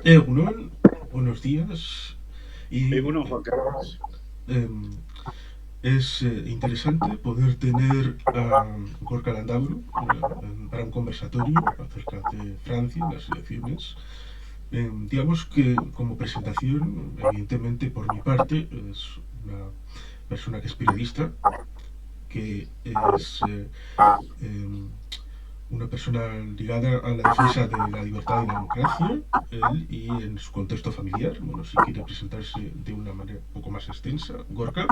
Egunon, buenos días. Y Bueno, Juan Carlos. em, es interesante poder tener a Gorka Landaburu para un conversatorio acerca de Francia y las elecciones. Digamos que como presentación, evidentemente por mi parte, es una persona que es periodista, que es em, una persona ligada a la defensa de la libertad y la democracia, él y en su contexto familiar. Bueno, si quiere presentarse de una manera un poco más extensa, Gorka.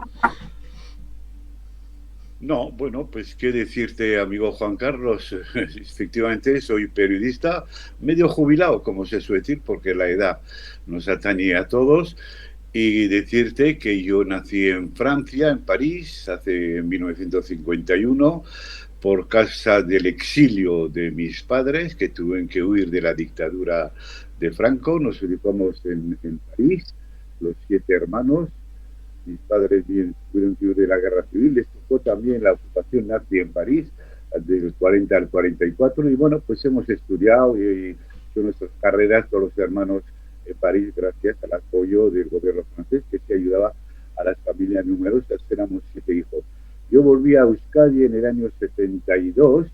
No, bueno, pues qué decirte, amigo Juan Carlos. Efectivamente, soy periodista, medio jubilado, como se suele decir, porque la edad nos atañe a todos. Y decirte que yo nací en Francia, en París, hace 1951, por causa del exilio de mis padres, que tuvieron que huir de la dictadura de Franco. Nos ubicamos en París, los 7 hermanos. Mis padres tuvieron que huir de la guerra civil, les tocó también la ocupación nazi en París, del 40 al 44, y bueno, pues hemos estudiado y son nuestras carreras, todos los hermanos en París, gracias al apoyo del gobierno francés, que se ayudaba a las familias numerosas, éramos 7 hijos. Yo volví a Euskadi en el año 72,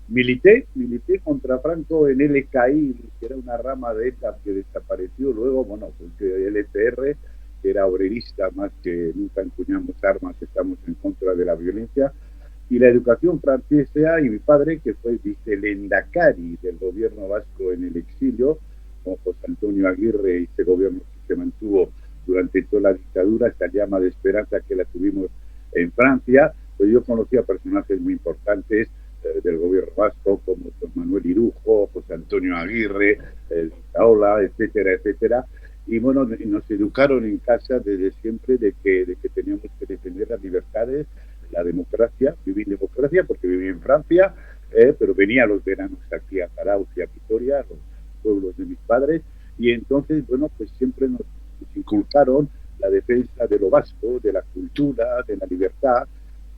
milité contra Franco en LKI, que era una rama de ETA que desapareció luego, bueno, pues el EPR, que era obrerista más que nunca empuñamos armas, estamos en contra de la violencia, y la educación francesa, y mi padre, que fue vicelendacari del gobierno vasco en el exilio, con José Antonio Aguirre, y ese gobierno que se mantuvo durante toda la dictadura, esta llama de esperanza que la tuvimos en Francia. Pues yo conocí a personajes muy importantes del gobierno vasco, como Don Manuel Irujo, José Antonio Aguirre, Taola, etcétera, etcétera. Y bueno, nos educaron en casa desde siempre de que teníamos que defender las libertades, la democracia. Viví en democracia porque viví en Francia, pero venía a los veranos aquí a Zarauz y a Vitoria, a los pueblos de mis padres, y entonces, bueno, pues siempre nos inculcaron la defensa de lo vasco, de la cultura, de la libertad,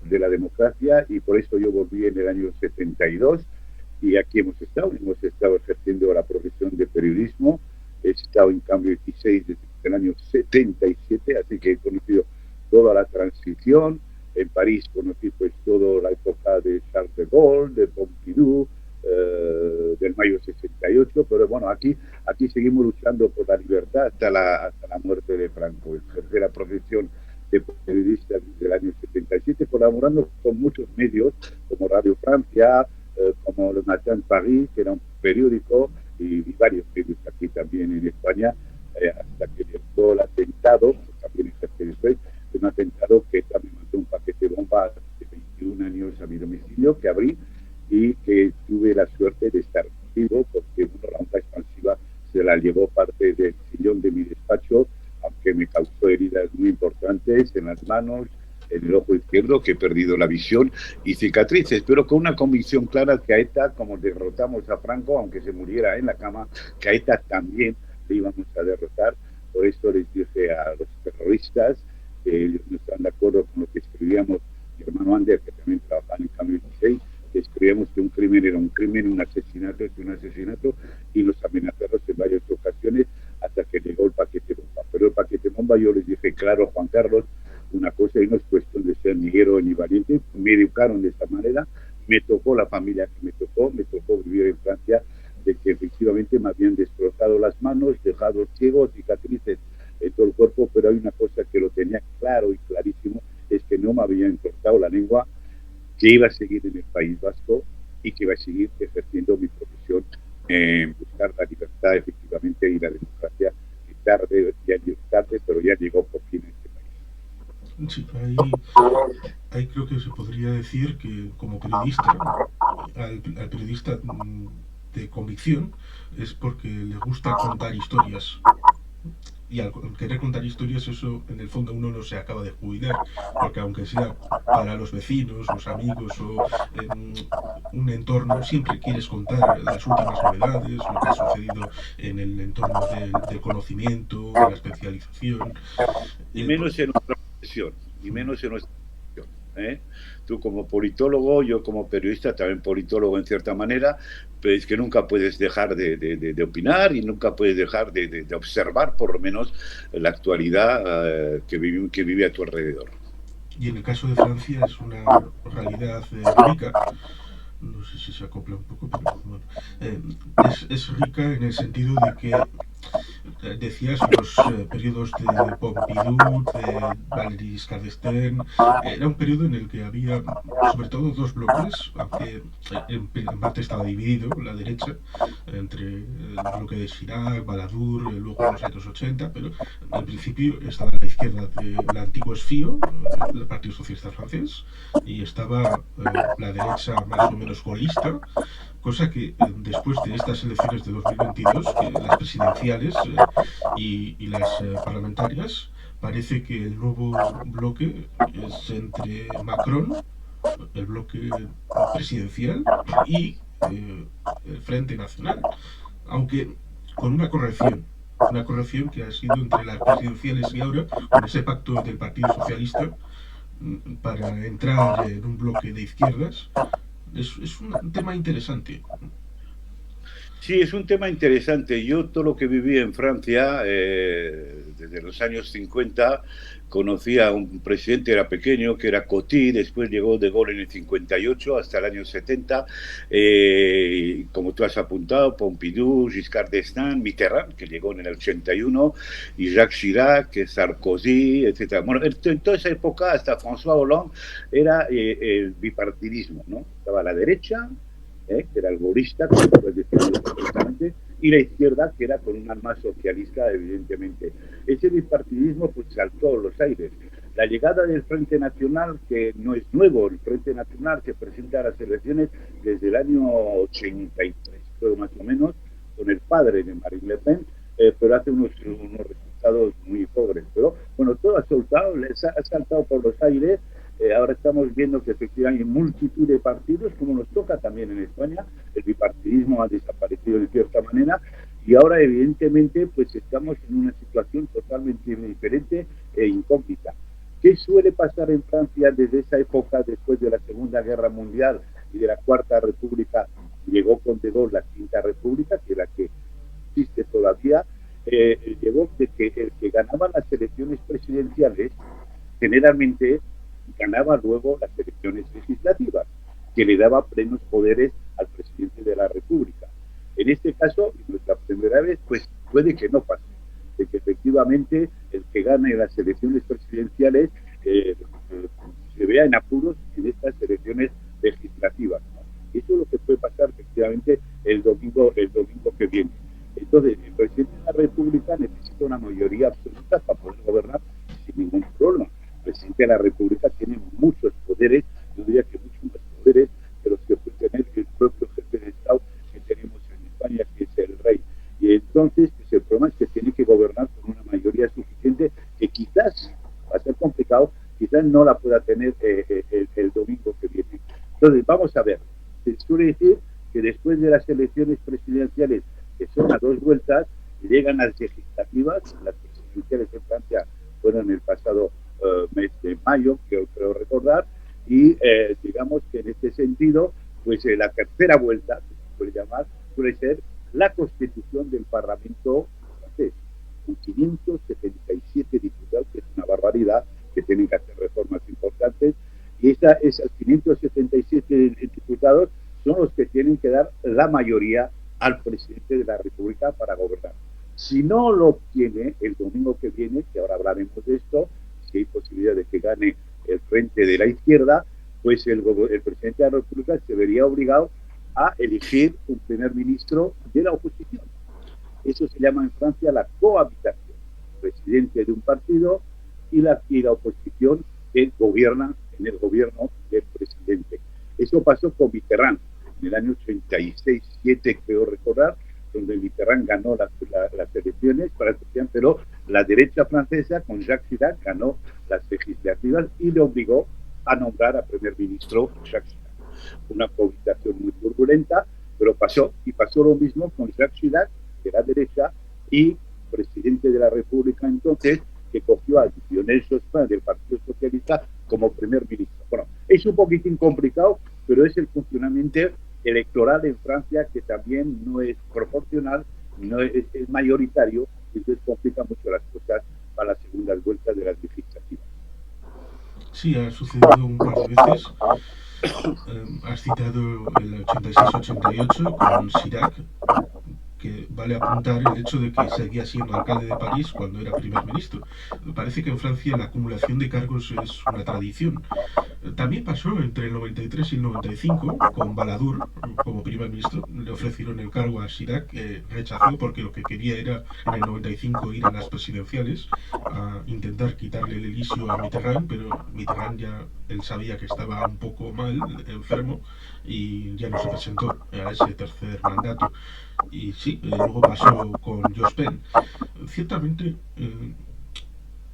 de la democracia, y por eso yo volví en el año 72 y aquí hemos estado ejerciendo la profesión de periodismo. He estado en Cambio 16 desde el año 77, así que he conocido toda la transición. En París conocí pues toda la época de Charles de Gaulle, de Pompidou, del mayo 68, pero bueno, aquí seguimos luchando por la libertad hasta la muerte de Franco. Ejercer la profesión de periodista desde el año 77, colaborando con muchos medios como Radio Francia, como Le Matin Paris, que era un periódico, y varios medios aquí también en España, hasta que llegó el atentado, también ejercí después, un atentado que también mandó un paquete de bomba de 21 años a mi domicilio, que abrí y que tuve la suerte de estar vivo, porque bueno, la onda expansiva se la llevó parte del sillón de mi despacho, aunque me causó heridas muy importantes en las manos, en el ojo izquierdo, que he perdido la visión, y cicatrices, pero con una convicción clara que a ETA, como derrotamos a Franco, aunque se muriera en la cama, que a ETA también le íbamos a derrotar. Por eso les dije a los terroristas que ellos no están de acuerdo con lo que escribíamos, mi hermano Ander, que también trabajaba en Cambio 16, que escribíamos que un crimen era un crimen, un asesinato es un asesinato, y los amenazamos en varias ocasiones hasta que llegó el paquete bomba. Pero el paquete bomba yo les dije, claro, Juan Carlos, una cosa, y no es cuestión de ser ni héroe ni valiente, me educaron de esta manera, me tocó la familia que me tocó vivir en Francia, de que efectivamente me habían destrozado las manos, dejado ciegos, cicatrices en todo el cuerpo, pero hay una cosa que lo tenía claro y clarísimo, es que no me habían cortado la lengua, que iba a seguir en el País Vasco y que iba a seguir ejerciendo mi profesión en buscar la libertad efectivamente y la democracia, que tarde, ya llegó tarde, pero ya llegó por fin a este país. Sí, ahí creo que se podría decir que como periodista, al periodista de convicción es porque le gusta contar historias. Y al querer contar historias, eso en el fondo uno no se acaba de jubilar, porque aunque sea para los vecinos, los amigos o un entorno, siempre quieres contar las últimas novedades, lo que ha sucedido en el entorno del conocimiento, de la especialización. Y Por, menos en nuestra profesión, y menos en nuestra profesión. ¿eh? Tú como politólogo, yo como periodista, también politólogo en cierta manera, pues que nunca puedes dejar de opinar y nunca puedes dejar de observar por lo menos la actualidad que vive a tu alrededor. Y en el caso de Francia es una realidad rica, no sé si se acopla un poco, pero bueno, eh, es rica en el sentido de que decías los periodos de Pompidou, de Valéry Giscard d'Estaing, era un periodo en el que había sobre todo dos bloques, aunque en parte estaba dividido la derecha entre el bloque de Chirac, Balladur, luego en los años 80, pero al principio estaba a la izquierda del antiguo esfío, el Partido Socialista Francés, y estaba la derecha más o menos golista, cosa que después de estas elecciones de 2022, que las presidenciales y las parlamentarias, parece que el nuevo bloque es entre Macron, el bloque presidencial, y el Frente Nacional, aunque con una corrección que ha sido entre las presidenciales y ahora, con ese pacto del Partido Socialista para entrar en un bloque de izquierdas. Es un tema interesante. Sí, es un tema interesante. Yo todo lo que viví en Francia, desde los años 50, conocí a un presidente, era pequeño, que era Coty, después llegó De Gaulle en el 58 hasta el año 70, como tú has apuntado, Pompidou, Giscard d'Estaing, Mitterrand, que llegó en el 81, y Jacques Chirac, Sarkozy, etc. Bueno, en toda esa época, hasta François Hollande, era el bipartidismo, ¿no? Estaba a la derecha, que era el golista, como puedes decirlo perfectamente, y la izquierda, que era con un alma socialista, evidentemente. Ese bipartidismo pues saltó a los aires. La llegada del Frente Nacional, que no es nuevo, el Frente Nacional se presenta a las elecciones desde el año 83, creo más o menos, con el padre de Marine Le Pen, pero hace unos resultados muy pobres. Pero bueno, todo ha saltado por los aires. Ahora estamos viendo que efectivamente hay multitud de partidos, como nos toca también en España. El bipartidismo ha desaparecido de cierta manera y ahora evidentemente pues estamos en una situación totalmente diferente e incógnita. ¿Qué suele pasar en Francia desde esa época, después de la Segunda Guerra Mundial y de la Cuarta República? Llegó con De Gaulle la Quinta República, que es la que existe todavía. Llegó de que el que ganaba las elecciones presidenciales generalmente ganaba luego las elecciones legislativas, que le daba plenos poderes al presidente de la República. En este caso, en nuestra primera vez, pues puede que no pase, de que efectivamente el que gane las elecciones presidenciales se vea en apuros en estas elecciones legislativas, ¿no? Eso es lo que puede pasar efectivamente el domingo que viene. Entonces, el presidente de la República necesita una mayoría absoluta para poder gobernar sin ningún problema. El presidente de la República tiene muchos poderes, yo diría que muchos más poderes de los que puede tener el propio jefe de Estado que tenemos en España, que es el rey. Y entonces, pues el problema es que tiene que gobernar con una mayoría suficiente, que quizás va a ser complicado, quizás no la pueda tener el domingo que viene. Entonces, vamos a ver. Se suele decir que después de las elecciones presidenciales, que son a dos vueltas, llegan las legislativas. Las presidenciales en Francia fueron el pasado mes de mayo, creo recordar, y digamos que en este sentido, pues la tercera vuelta, que se puede llamar, suele ser la constitución del Parlamento francés, con 577 diputados, que es una barbaridad, que tienen que hacer reformas importantes, y esos 577 diputados son los que tienen que dar la mayoría al presidente de la República para gobernar. Si no lo obtiene el domingo que viene, que ahora hablaremos de esto, si hay posibilidad de que gane el Frente de la Izquierda, pues el presidente de la República se vería obligado a elegir un primer ministro de la oposición. Eso se llama en Francia la cohabitación. Presidente de un partido y la oposición que gobierna en el gobierno del presidente. Eso pasó con Mitterrand en el año 86-7, creo recordar, donde Mitterrand ganó las elecciones para el presidente, pero la derecha francesa con Jacques Chirac ganó las legislativas y le obligó a nombrar a primer ministro Jacques Chirac. Una cohabitación muy turbulenta, pero pasó, y pasó lo mismo con Jacques Chirac, de la derecha, y presidente de la República entonces, que cogió a Lionel Jospin del Partido Socialista como primer ministro. Bueno, es un poquitín complicado, pero es el funcionamiento electoral en Francia que también no es proporcional, no es mayoritario, y entonces complica mucho las cosas para las segundas vueltas de las legislativas. Sí, ha sucedido un par de veces. Has citado el 86-88 con Chirac, que vale apuntar el hecho de que seguía siendo alcalde de París cuando era primer ministro. Parece que en Francia la acumulación de cargos es una tradición. También pasó entre el 93 y el 95 con Balladur como primer ministro. Le ofrecieron el cargo a Chirac, que rechazó porque lo que quería era en el 95 ir a las presidenciales a intentar quitarle el elisio a Mitterrand, pero Mitterrand ya él sabía que estaba un poco mal, enfermo, y ya no se presentó a ese tercer mandato. Y sí, luego pasó con Jospin. Ciertamente,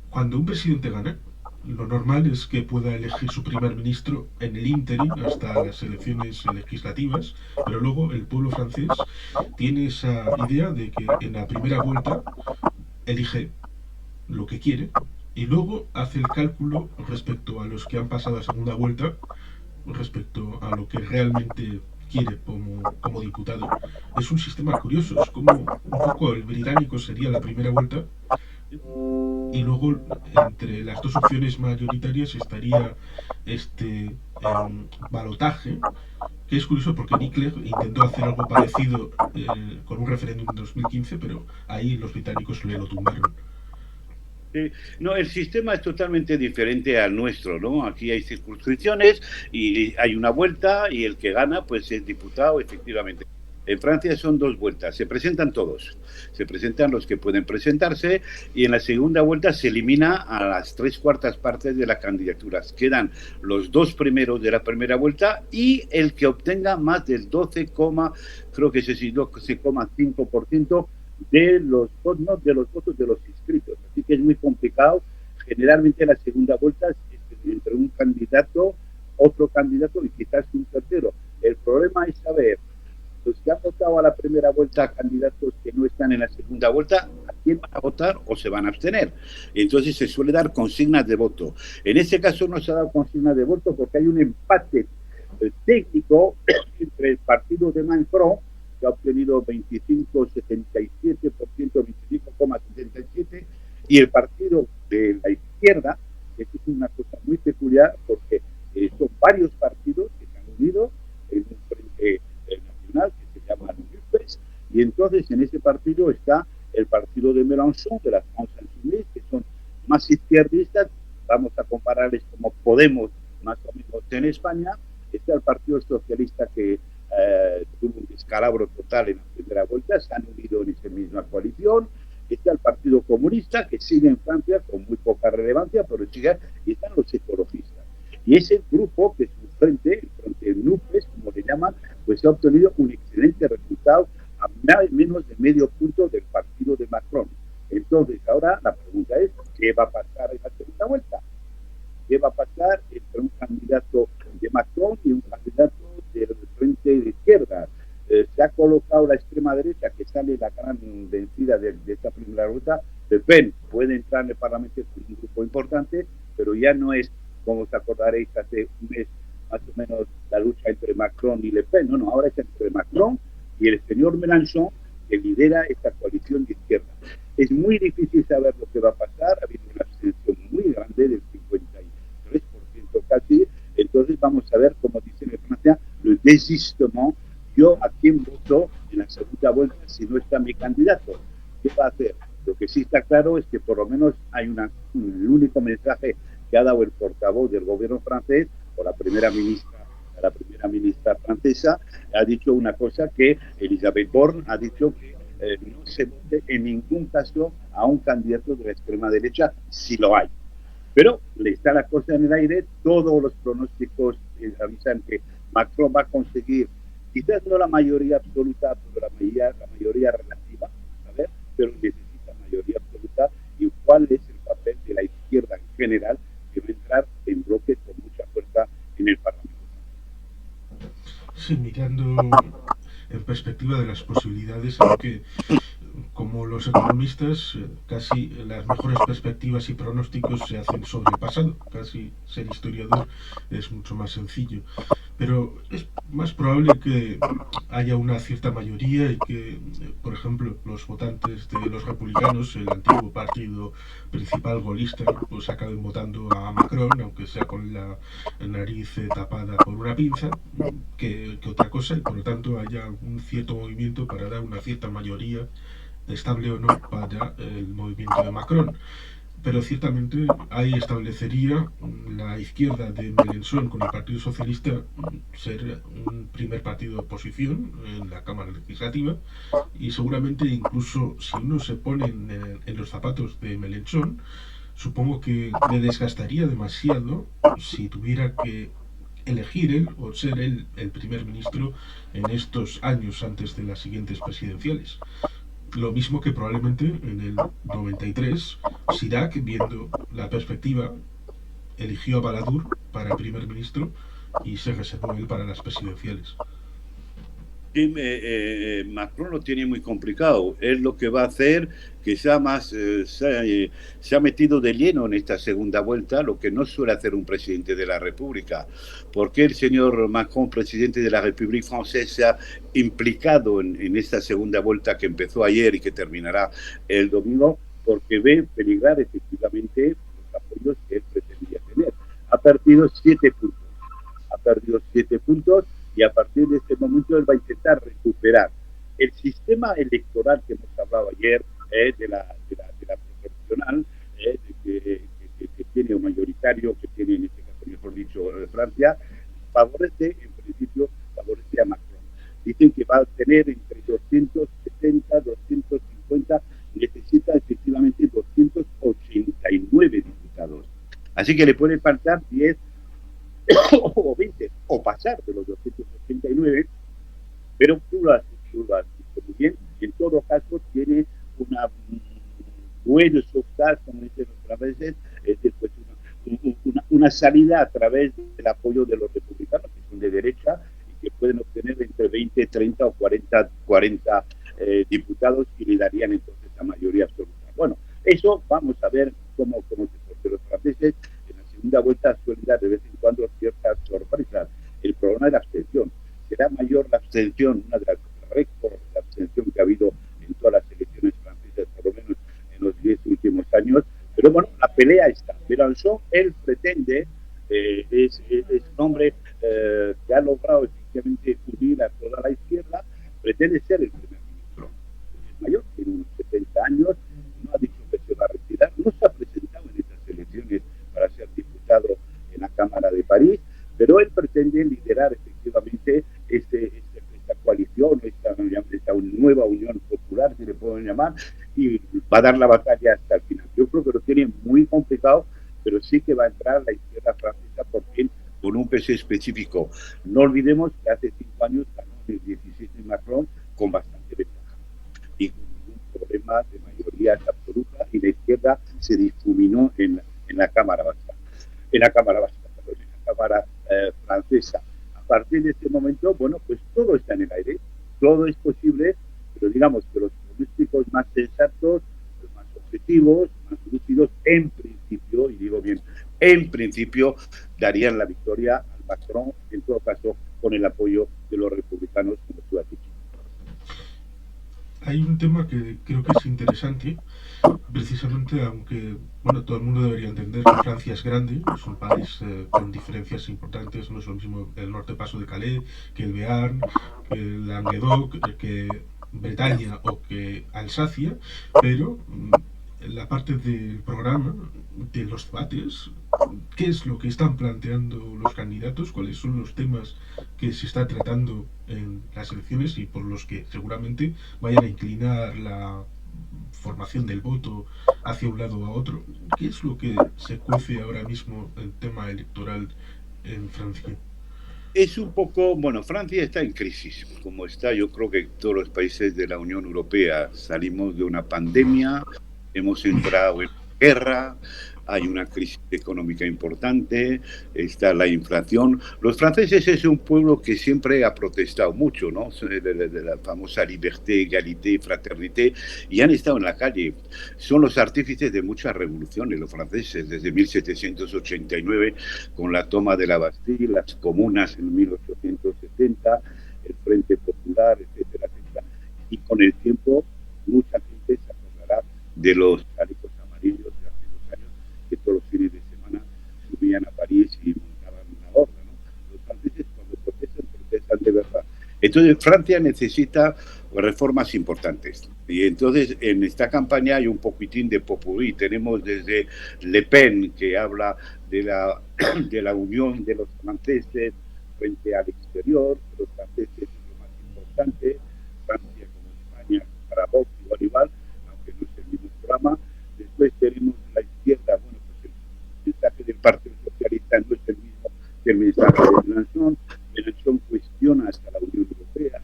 cuando un presidente gana, lo normal es que pueda elegir su primer ministro en el ínterin hasta las elecciones legislativas, pero luego el pueblo francés tiene esa idea de que en la primera vuelta elige lo que quiere y luego hace el cálculo respecto a los que han pasado a segunda vuelta, respecto a lo que realmente quiere como diputado. Es un sistema curioso, es como un poco el británico sería la primera vuelta y luego entre las dos opciones mayoritarias estaría este balotaje, que es curioso porque Nick Clegg intentó hacer algo parecido con un referéndum en 2015, pero ahí los británicos le lo tumbaron. Sí. No, el sistema es totalmente diferente al nuestro, ¿no? Aquí hay circunscripciones y hay una vuelta y el que gana, pues es diputado, efectivamente. En Francia son dos vueltas, se presentan todos, se presentan los que pueden presentarse y en la segunda vuelta se elimina a las 3/4 partes de las candidaturas. Quedan los dos primeros de la primera vuelta y el que obtenga más del 12, creo que es 12,5% no, de los votos de los inscritos. Así que es muy complicado. Generalmente la segunda vuelta es entre un candidato, otro candidato y quizás un tercero. El problema es saber, los que han votado a la primera vuelta candidatos que no están en la segunda vuelta, ¿a quién van a votar o se van a abstener? Entonces se suele dar consignas de voto. En este caso no se ha dado consignas de voto porque hay un empate técnico entre el partido de Macron, que ha obtenido 25,77%, 25,77%, y el partido de la izquierda, que es una cosa muy peculiar porque son varios partidos que se han unido en un frente nacional que se llama UPES, y entonces en ese partido está el partido de Mélenchon, de la France Insoumise, que son más izquierdistas, vamos a compararles como Podemos, más o menos en España. Está el Partido Socialista que tuvo un descalabro total en la primera vuelta, se han unido en esa misma coalición. Está el Partido Comunista, que sigue en Francia con muy poca relevancia, pero sigue, y están los ecologistas. Y ese grupo, que es un frente, el Frente NUPES, como le llaman, pues ha obtenido un excelente resultado a menos de medio punto del partido de Macron. Entonces, ahora la pregunta es, ¿qué va a pasar en la segunda vuelta? ¿Qué va a pasar entre un candidato de Macron y un candidato del frente de izquierda? Se ha colocado la extrema derecha, que sale la gran vencida de esta primera ruta. Le Pen puede entrar en el Parlamento con un grupo importante, pero ya no es, como os acordaréis, hace un mes más o menos la lucha entre Macron y Le Pen. No, ahora es entre Macron y el señor Mélenchon, que lidera esta coalición de izquierda. Es muy difícil saber lo que va a pasar. Ha habido una abstención muy grande del 53% casi. Entonces vamos a ver, como dicen en Francia, el desistement. Yo a quién voto en la segunda vuelta si no está mi candidato. ¿Qué va a hacer? Lo que sí está claro es que por lo menos hay el único mensaje que ha dado el portavoz del gobierno francés o la primera ministra francesa, ha dicho una cosa, que Elisabeth Borne ha dicho que no se vote en ningún caso a un candidato de la extrema derecha si lo hay. Pero le está la cosa en el aire. Todos los pronósticos avisan que Macron va a conseguir, quizás no la mayoría absoluta, pero la mayoría relativa, ¿sabes? Pero necesita mayoría absoluta. ¿Y cuál es el papel de la izquierda en general, que va a entrar en bloque con mucha fuerza en el Parlamento? Sí, mirando en perspectiva de las posibilidades, hay que como los economistas, casi las mejores perspectivas y pronósticos se hacen sobre el pasado. Casi ser historiador es mucho más sencillo. Pero es más probable que haya una cierta mayoría y que, por ejemplo, los votantes de los republicanos, el antiguo partido principal golista, pues acaben votando a Macron, aunque sea con la nariz tapada por una pinza, que otra cosa, y por lo tanto haya un cierto movimiento para dar una cierta mayoría, estable o no, para el movimiento de Macron. Pero ciertamente ahí establecería la izquierda de Mélenchon con el Partido Socialista ser un primer partido de oposición en la Cámara Legislativa, y seguramente incluso si uno se pone en los zapatos de Mélenchon, supongo que le desgastaría demasiado si tuviera que elegir él o ser él el primer ministro en estos años antes de las siguientes presidenciales. Lo mismo que probablemente en el 93, Chirac, viendo la perspectiva, eligió a Balladur para primer ministro y se reservó él para las presidenciales. Macron lo tiene muy complicado. Es lo que va a hacer que sea más, se ha metido de lleno en esta segunda vuelta, lo que no suele hacer un presidente de la República. ¿Por qué el señor Macron, presidente de la República Francesa, se ha implicado en esta segunda vuelta que empezó ayer y que terminará el domingo? Porque ve peligrar efectivamente los apoyos que él pretendía tener. Ha perdido 7 puntos. Ha perdido 7 puntos y a partir de este momento él va a intentar recuperar el sistema electoral que hemos hablado ayer, de la proporcional, que tiene un mayoritario, que tiene en este caso, mejor dicho, Francia, favorece, en principio, favorece a Macron. Dicen que va a tener entre 270, 250, necesita efectivamente 289 diputados. Así que le puede faltar 10 o 20, o pasar de los 289, pero tú lo has visto muy bien, y en todo caso tiene una buena sociedad, como dicen otras veces, es decir, pues una salida a través del apoyo de los republicanos, que son de derecha, y que pueden obtener entre 20, 30 o 40 diputados, y le darían entonces la mayoría absoluta. Bueno, eso vamos a ver cómo se portan los franceses. Segunda vuelta suele dar de vez en cuando ciertas sorpresas. El problema de la abstención. Será mayor la abstención, una de las récords de abstención que ha habido en todas las elecciones francesas, por lo menos en los 10 últimos años. Pero bueno, la pelea está. Mélenchon, él pretende, es un hombre que ha logrado efectivamente unir a toda la izquierda, pretende ser el primer ministro. Es mayor, tiene unos 70 años, no ha dicho que se va a retirar, no se ha presentado en estas elecciones para ser diputado en la Cámara de París, pero él pretende liderar efectivamente esta coalición, esta nueva unión popular, si le pueden llamar, y va a dar la batalla hasta el final. Yo creo que lo tiene muy complicado, pero sí que va a entrar la izquierda francesa por fin con un peso específico. No olvidemos que hace 5 años ganó el 17 Macron con bastante ventaja y con ningún problema de mayoría absoluta, y la izquierda se difuminó en la Cámara Vasca, en la Cámara francesa. A partir de este momento, bueno, pues todo está en el aire, todo es posible, pero digamos que los pronósticos más sensatos, los más objetivos, más lúcidos, en principio, y digo bien, en principio, darían la victoria al Macron, en todo caso, con el apoyo de los republicanos, como tú has dicho. Hay un tema que creo que es interesante, precisamente, aunque bueno, todo el mundo debería entender que Francia es grande, es un país con diferencias importantes, no es lo mismo el norte paso de Calais que el Béarn, que el Languedoc, que Bretaña o que Alsacia, pero la parte del programa, de los debates, qué es lo que están planteando los candidatos, cuáles son los temas que se está tratando en las elecciones y por los que seguramente vayan a inclinar la formación del voto hacia un lado o a otro. ¿Qué es lo que se cuece ahora mismo el tema electoral en Francia? Es un poco, bueno, Francia está en crisis, como está yo creo que todos los países de la Unión Europea. Salimos de una pandemia, hemos entrado en guerra, hay una crisis económica importante, está la inflación. Los franceses es un pueblo que siempre ha protestado mucho, ¿no? De la famosa liberté, égalité, fraternité, y han estado en la calle. Son los artífices de muchas revoluciones, los franceses, desde 1789, con la toma de la Bastille, las comunas en 1870, el Frente Popular, etcétera, etcétera. Y con el tiempo, mucha gente se acordará de los chalecos amarillos de hace 2 años, que todos los fines de semana subían a París y montaban una horda, ¿no? Los franceses cuando protestan, protestan de verdad. Entonces Francia necesita reformas importantes. Y entonces en esta campaña hay un poquitín de popurrí. Tenemos desde Le Pen, que habla de la unión de los franceses frente al exterior, los franceses es lo más importante, Francia como España para Vox igual, aunque no es el mismo programa. Después tenemos la izquierda, bueno, pues el mensaje del Partido Socialista no es el mismo que el mensaje de Mélenchon. Mélenchon cuestiona hasta la Unión Europea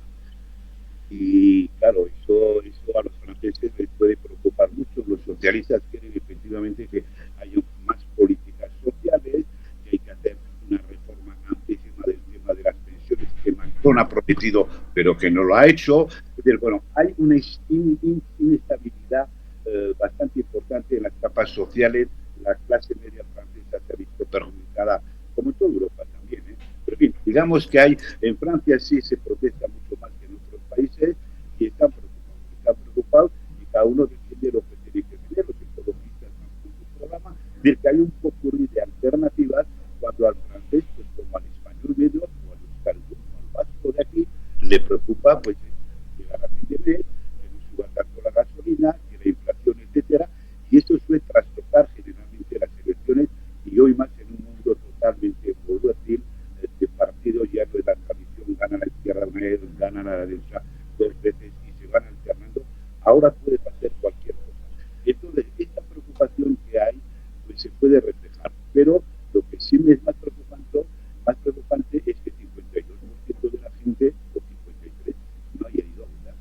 y claro, eso a los franceses les puede preocupar mucho. Los socialistas quieren efectivamente que haya más políticas sociales, que hay que hacer una reforma amplísima del tema de las pensiones que Macron ha prometido pero que no lo ha hecho. Es decir, bueno, hay una inestabilidad bastante importante en las capas sociales. La clase media francesa se ha visto perjudicada, como en toda Europa también, ¿eh? Pero bien, digamos que en Francia sí se protesta mucho más que en otros países y están preocupados y cada uno defiende lo que tiene que defender. Los ecologistas van con su programa, de que hay un popurrí de alternativas cuando al francés, pues como al español medio o al euskaldun o al vasco de aquí, le preocupa pues llegar a fin de mes, que no suba tanto la gasolina, que la inflación, etcétera, y eso suele trastocar generalmente las elecciones y hoy más en un mundo totalmente volátil, de partidos ya no es la tradición, gana la izquierda una vez, gana la derecha 2 veces y se van alternando. Ahora puede pasar cualquier cosa. Entonces, esta preocupación que hay, pues se puede reflejar. Pero lo que sí me es más preocupante es que 52% de la gente, o 53%, no haya ido a votar.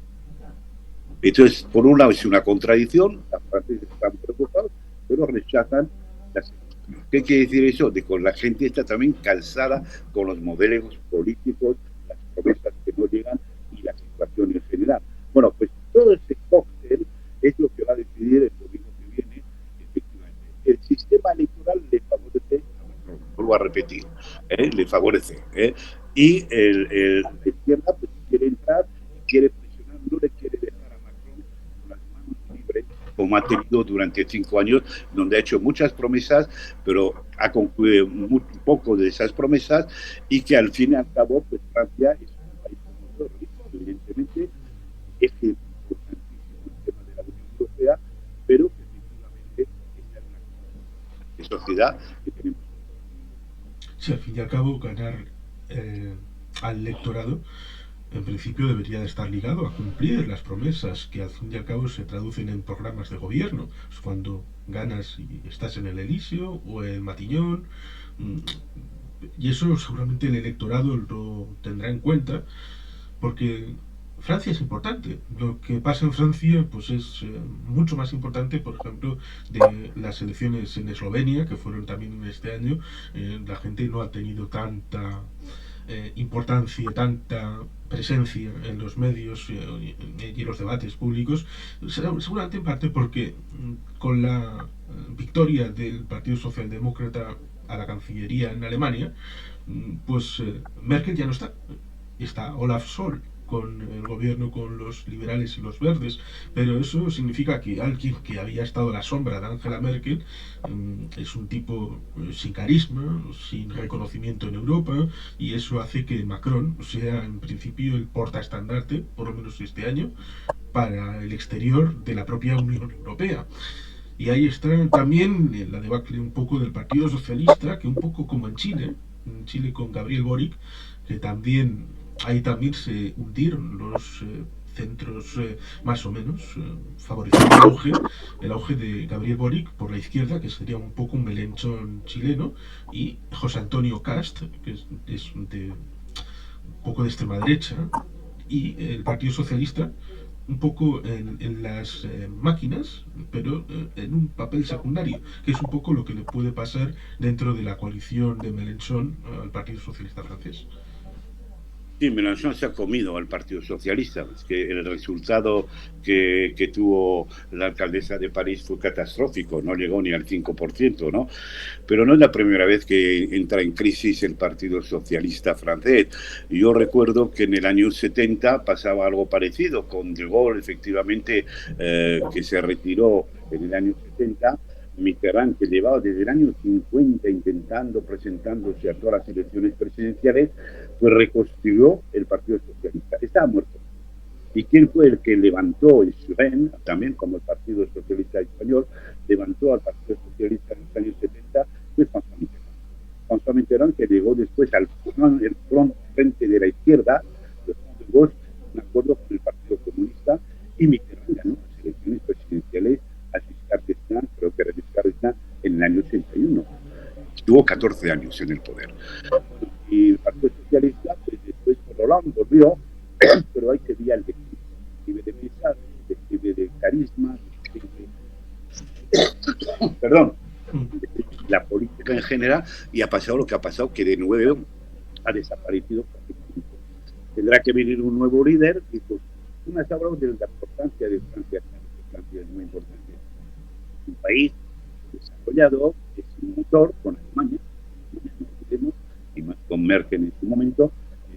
Entonces, por un lado es una contradicción, los franceses están preocupados, pero rechazan las elecciones. ¿Qué quiere decir eso? De que la gente está también cansada con los modelos políticos, las promesas que no llegan y la situación en general. Bueno, pues todo ese cóctel es lo que va a decidir el domingo que viene, efectivamente. El sistema electoral le favorece, vuelvo a repetir, le favorece. Y la izquierda pues quiere entrar, quiere presionar, no le quiere dejar a Macron con las manos libres, como ha tenido durante 5 años, donde ha hecho muchas promesas, pero ha concluido muy poco de esas promesas y que al fin y al cabo, pues Francia es un país como otro, evidentemente, es importantísimo el tema de la Unión Europea, pero que efectivamente está en una sociedad que tenemos. Sí, al fin y al cabo, ganar al electorado en principio debería de estar ligado a cumplir las promesas que al fin y al cabo se traducen en programas de gobierno. Es cuando ganas y estás en el Elíseo o en Matignon, y eso seguramente el electorado lo tendrá en cuenta porque Francia es importante. Lo que pasa en Francia pues es mucho más importante, por ejemplo, de las elecciones en Eslovenia, que fueron también este año. La gente no ha tenido tanta importancia, tanta presencia en los medios y en los debates públicos, seguramente en parte porque con la victoria del Partido Socialdemócrata a la Cancillería en Alemania, pues Merkel ya no está. Está Olaf Scholz con el gobierno con los liberales y los verdes, pero eso significa que alguien que había estado a la sombra de Angela Merkel es un tipo sin carisma, sin reconocimiento en Europa, y eso hace que Macron sea en principio el portaestandarte, por lo menos este año, para el exterior de la propia Unión Europea. Y ahí está también la debacle un poco del Partido Socialista, que un poco como en Chile con Gabriel Boric, que también ahí también se hundieron los centros más o menos, favoreciendo el auge de Gabriel Boric por la izquierda, que sería un poco un Melenchón chileno, y José Antonio Cast, que es un poco de extrema derecha, y el Partido Socialista un poco en las máquinas, pero en un papel secundario, que es un poco lo que le puede pasar dentro de la coalición de Mélenchon al Partido Socialista francés. Sí, Mélenchon se ha comido al Partido Socialista. Es que el resultado que tuvo la alcaldesa de París fue catastrófico, no llegó ni al 5%, ¿no? Pero no es la primera vez que entra en crisis el Partido Socialista francés. Yo recuerdo que en el año 70 pasaba algo parecido con De Gaulle, efectivamente, que se retiró en el año 70. Mitterrand, que llevaba desde el año 50 intentando presentándose a todas las elecciones presidenciales, pues reconstruyó el Partido Socialista. Estaba muerto. ¿Y quién fue el que levantó el SUREN, también como el Partido Socialista Español, levantó al Partido Socialista en los años 70? Fue François Mitterrand. François Mitterrand, que llegó después al frente de la izquierda, de Gauche, un acuerdo con el Partido Comunista, y Mitterrand ganó las elecciones presidenciales a Giscard d'Estaing, creo que era Giscard d'Estaing, en el año 81. Estuvo 14 años en el poder. Y el Partido Socialista, pues después Hollande volvió, pero ahí se veía el declive de mensajes, declive de carisma, perdón, la política en general, y ha pasado lo que ha pasado, que de nuevo ha desaparecido. Tendrá que venir un nuevo líder, y pues una se ha hablado de la importancia de Francia. Francia es muy importante. Es un país desarrollado, es un motor con Alemania, no olvidemos, y más con Merkel en su momento,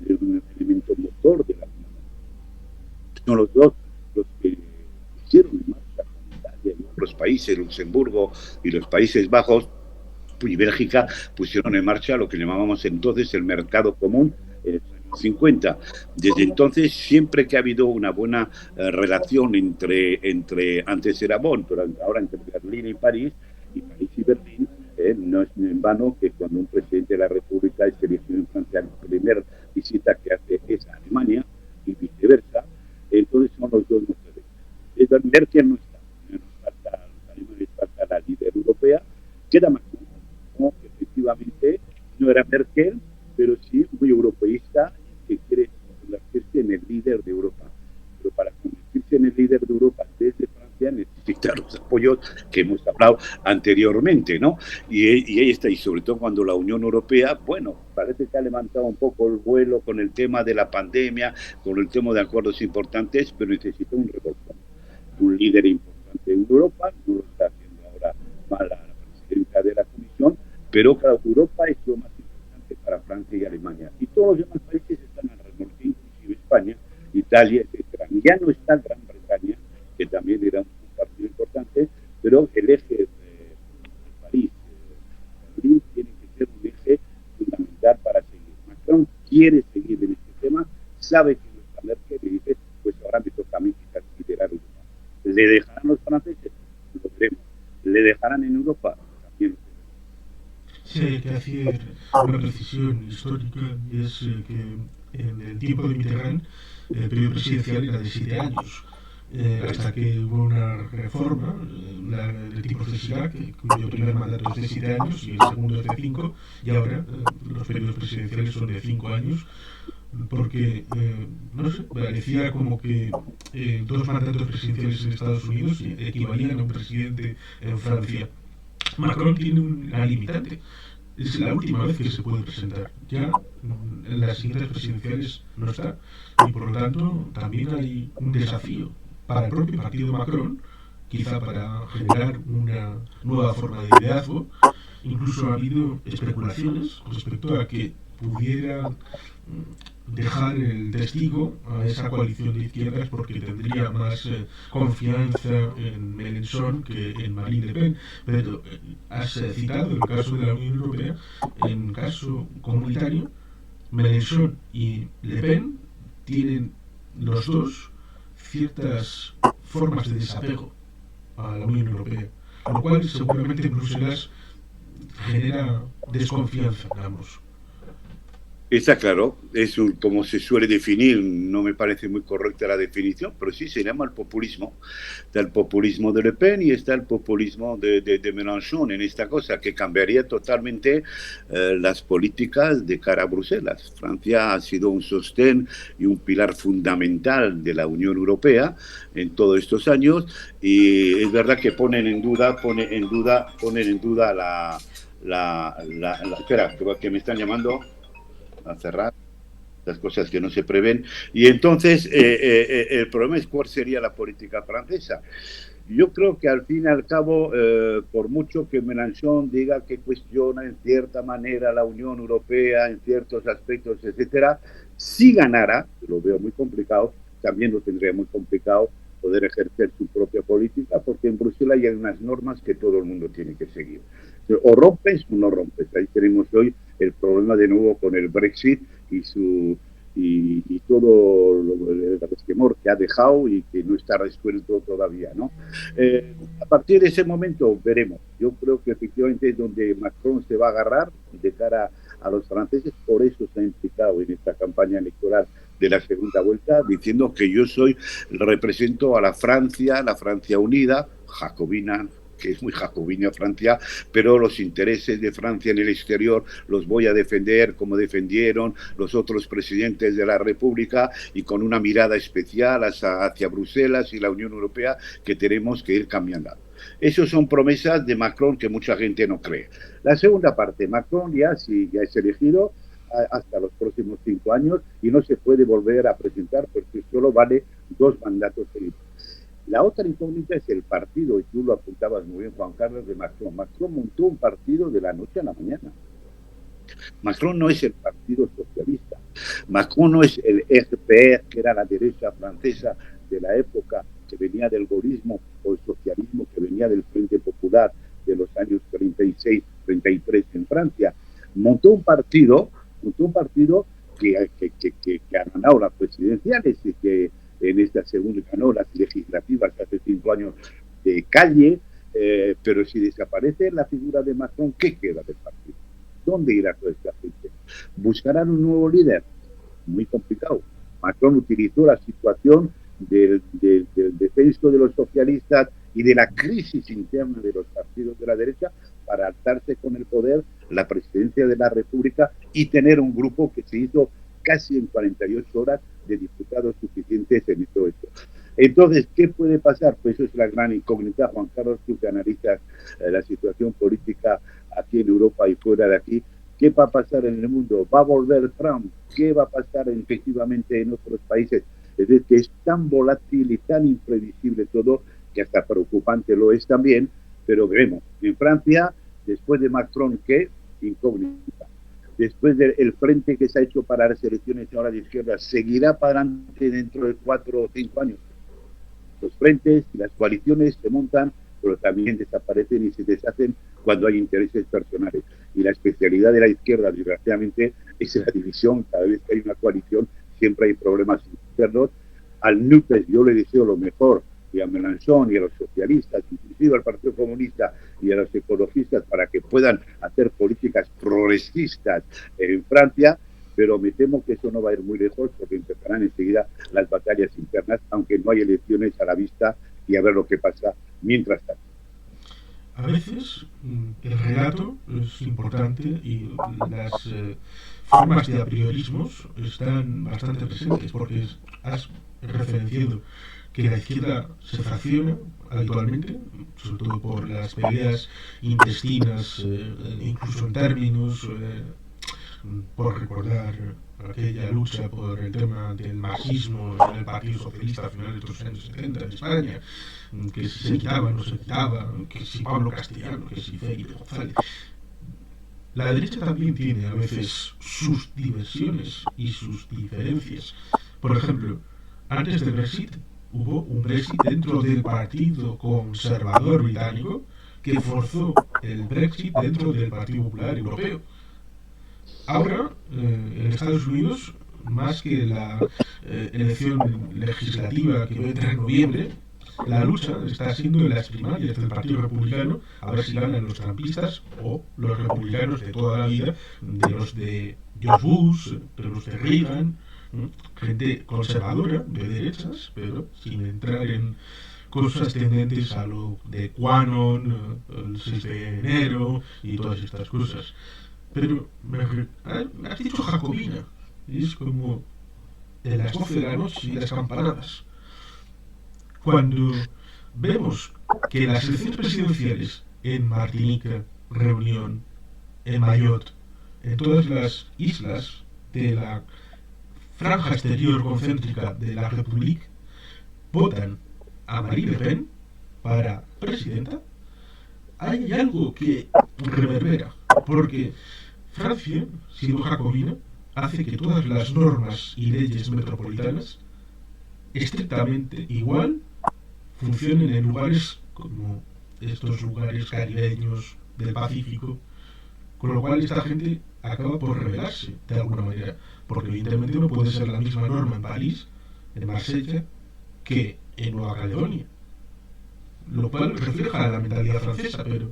es un elemento motor de la Unión. Son los dos los que hicieron en marcha con Italia y otros países, Luxemburgo y los Países Bajos y Bélgica, pusieron en marcha lo que llamábamos entonces el mercado común en los años 50. Desde entonces, siempre que ha habido una buena relación entre antes era Bonn, pero ahora entre Berlín y París y Berlín, no es en vano que cuando un presidente de la República es elegido en Francia, la primera visita que hace es a Alemania y viceversa. Entonces son los dos motores. Merkel no está, nos falta, los alemanes falta la líder europea, queda Macron, ¿no? Que efectivamente no era Merkel, pero sí muy europeísta y que quiere convertirse en el líder de Europa. Pero para convertirse en el líder de Europa desde Francia necesita los apoyos que hemos hablado anteriormente, ¿no? Y ahí está, y sobre todo cuando la Unión Europea, bueno, parece que ha levantado un poco el vuelo con el tema de la pandemia, con el tema de acuerdos importantes, pero necesita un revolcón, un líder importante en Europa, no lo está haciendo ahora mal la presidenta de la Comisión, pero claro, Europa es lo más importante para Francia y Alemania, y todos los demás países están al remolque, inclusive España, Italia, etc. Ya no está Gran Bretaña, que también era un partido importante, pero el eje de París, Berlín, tiene que ser un eje fundamental para seguir. Macron quiere seguir en este tema, sabe que no está Merkel y dice, pues ahora me toca a mí quizás liderar Europa. ¿Le dejarán los franceses? Lo veremos. ¿Le dejarán en Europa? También lo veremos. Sí, hay que hacer una precisión histórica, y es que en el tiempo de Mitterrand el periodo presidencial era de 7 años, hasta que hubo una reforma, el tipo de Chirac, cuyo primer mandato es de 7 años y el segundo es de 5, y ahora los periodos presidenciales son de 5 años, porque, no sé, parecía como que 2 mandatos presidenciales en Estados Unidos equivalían a un presidente en Francia. Macron tiene una limitante. Es la última vez que se puede presentar. Ya en las siguientes presidenciales no está. Y por lo tanto también hay un desafío para el propio partido de Macron, quizá para generar una nueva forma de liderazgo. Incluso ha habido especulaciones respecto a que pudiera dejar el testigo a esa coalición de izquierdas porque tendría más confianza en Mélenchon que en Marine Le Pen. Pero has citado el caso de la Unión Europea. En caso comunitario, Mélenchon y Le Pen tienen los dos ciertas formas de desapego a la Unión Europea, lo cual seguramente en Bruselas genera desconfianza en ambos. Está claro, es como se suele definir, no me parece muy correcta la definición, pero sí se llama el populismo. Está el populismo de Le Pen y está el populismo de Mélenchon en esta cosa, que cambiaría totalmente las políticas de cara a Bruselas. Francia ha sido un sostén y un pilar fundamental de la Unión Europea en todos estos años y es verdad que ponen en duda espera, que me están llamando a cerrar las cosas que no se prevén. Y entonces el problema es cuál sería la política francesa. Yo creo que al fin y al cabo, por mucho que Mélenchon diga que cuestiona en cierta manera la Unión Europea en ciertos aspectos, etcétera, si ganara, lo veo muy complicado, también lo tendría muy complicado poder ejercer su propia política, porque en Bruselas hay unas normas que todo el mundo tiene que seguir. O rompes o no rompes. Ahí tenemos hoy el problema de nuevo con el Brexit y su y todo el resquemor que ha dejado y que no está resuelto todavía, ¿no? A partir de ese momento veremos. Yo creo que efectivamente es donde Macron se va a agarrar de cara a los franceses, por eso se ha implicado en esta campaña electoral de la segunda vuelta, diciendo que yo represento a la Francia unida, jacobina, que es muy jacobina Francia, pero los intereses de Francia en el exterior los voy a defender como defendieron los otros presidentes de la República y con una mirada especial hacia Bruselas y la Unión Europea que tenemos que ir cambiando. Esas son promesas de Macron que mucha gente no cree. La segunda parte, Macron si ya es elegido hasta los próximos 5 años y no se puede volver a presentar porque solo vale 2 mandatos seguidos. La otra incógnita es el partido, y tú lo apuntabas muy bien, Juan Carlos, de Macron. Macron montó un partido de la noche a la mañana. Macron no es el Partido Socialista. Macron no es el RPR, que era la derecha francesa de la época, que venía del gaullismo o el socialismo, que venía del Frente Popular de los años 36, 33 en Francia. Montó un partido que ha ganado las presidenciales y que en esta segunda ganó las legislativas hace 5 años de calle, pero si desaparece la figura de Macron, ¿qué queda del partido? ¿Dónde irá toda esta gente? ¿Buscarán un nuevo líder? Muy complicado. Macron utilizó la situación del descenso de los socialistas y de la crisis interna de los partidos de la derecha para alzarse con el poder, la presidencia de la República y tener un grupo que se hizo casi en 48 horas de diputados suficientes en todo esto. Entonces, ¿qué puede pasar? Pues eso es la gran incógnita. Juan Carlos, tú que analizas la situación política aquí en Europa y fuera de aquí, ¿qué va a pasar en el mundo? ¿Va a volver Trump? ¿Qué va a pasar efectivamente en otros países? Es decir, que es tan volátil y tan imprevisible todo que hasta preocupante lo es también, pero veremos. En Francia, después de Macron, ¿qué? Incógnita. Después del frente que se ha hecho para las elecciones ahora de izquierda, ¿seguirá para adelante dentro de 4 o 5 años? Los frentes y las coaliciones se montan, pero también desaparecen y se deshacen cuando hay intereses personales. Y la especialidad de la izquierda, desgraciadamente, es la división. Cada vez que hay una coalición, siempre hay problemas internos. Al NUPES yo le deseo lo mejor, y a Mélenchon y a los socialistas, inclusive al Partido Comunista y a los ecologistas, para que puedan hacer políticas progresistas en Francia, pero me temo que eso no va a ir muy lejos porque empezarán enseguida las batallas internas, aunque no hay elecciones a la vista y a ver lo que pasa mientras tanto. A veces el relato es importante y las formas de apriorismos están bastante presentes porque has referenciado que la izquierda se fracciona habitualmente, sobre todo por las peleas intestinas, incluso en términos, por recordar aquella lucha por el tema del marxismo en el Partido Socialista a finales de los años 70 en España, que si se quitaba, no se quitaba, que si Pablo Castellano, que si Felipe González. La derecha también tiene a veces sus diversiones y sus diferencias. Por ejemplo, antes del Brexit hubo un Brexit dentro del Partido Conservador Británico que forzó el Brexit dentro del Partido Popular Europeo. Ahora, en Estados Unidos, más que la elección legislativa que va a entrar en noviembre, La lucha está siendo en las primarias del Partido Republicano, a ver si ganan los trampistas o los republicanos de toda la vida, de los de George Bush, de los de Reagan, gente conservadora, de derechas, pero sin entrar en cosas tendentes a lo de QAnon, el 6 de enero y todas estas cosas. Pero has dicho jacobina, y es como de las 12 de la noche y las campanadas. Cuando vemos que las elecciones presidenciales en Martinica, Reunión, en Mayotte, en todas las islas de la franja exterior concéntrica de la República, votan a Marine Le Pen para presidenta, hay algo que reverbera, porque Francia, siendo jacobina, hace que todas las normas y leyes metropolitanas estrictamente igual funcionen en lugares como estos lugares caribeños del Pacífico, con lo cual esta gente acaba por rebelarse de alguna manera, porque evidentemente no puede ser la misma norma en París, en Marsella, que en Nueva Caledonia, lo cual refleja la mentalidad francesa, pero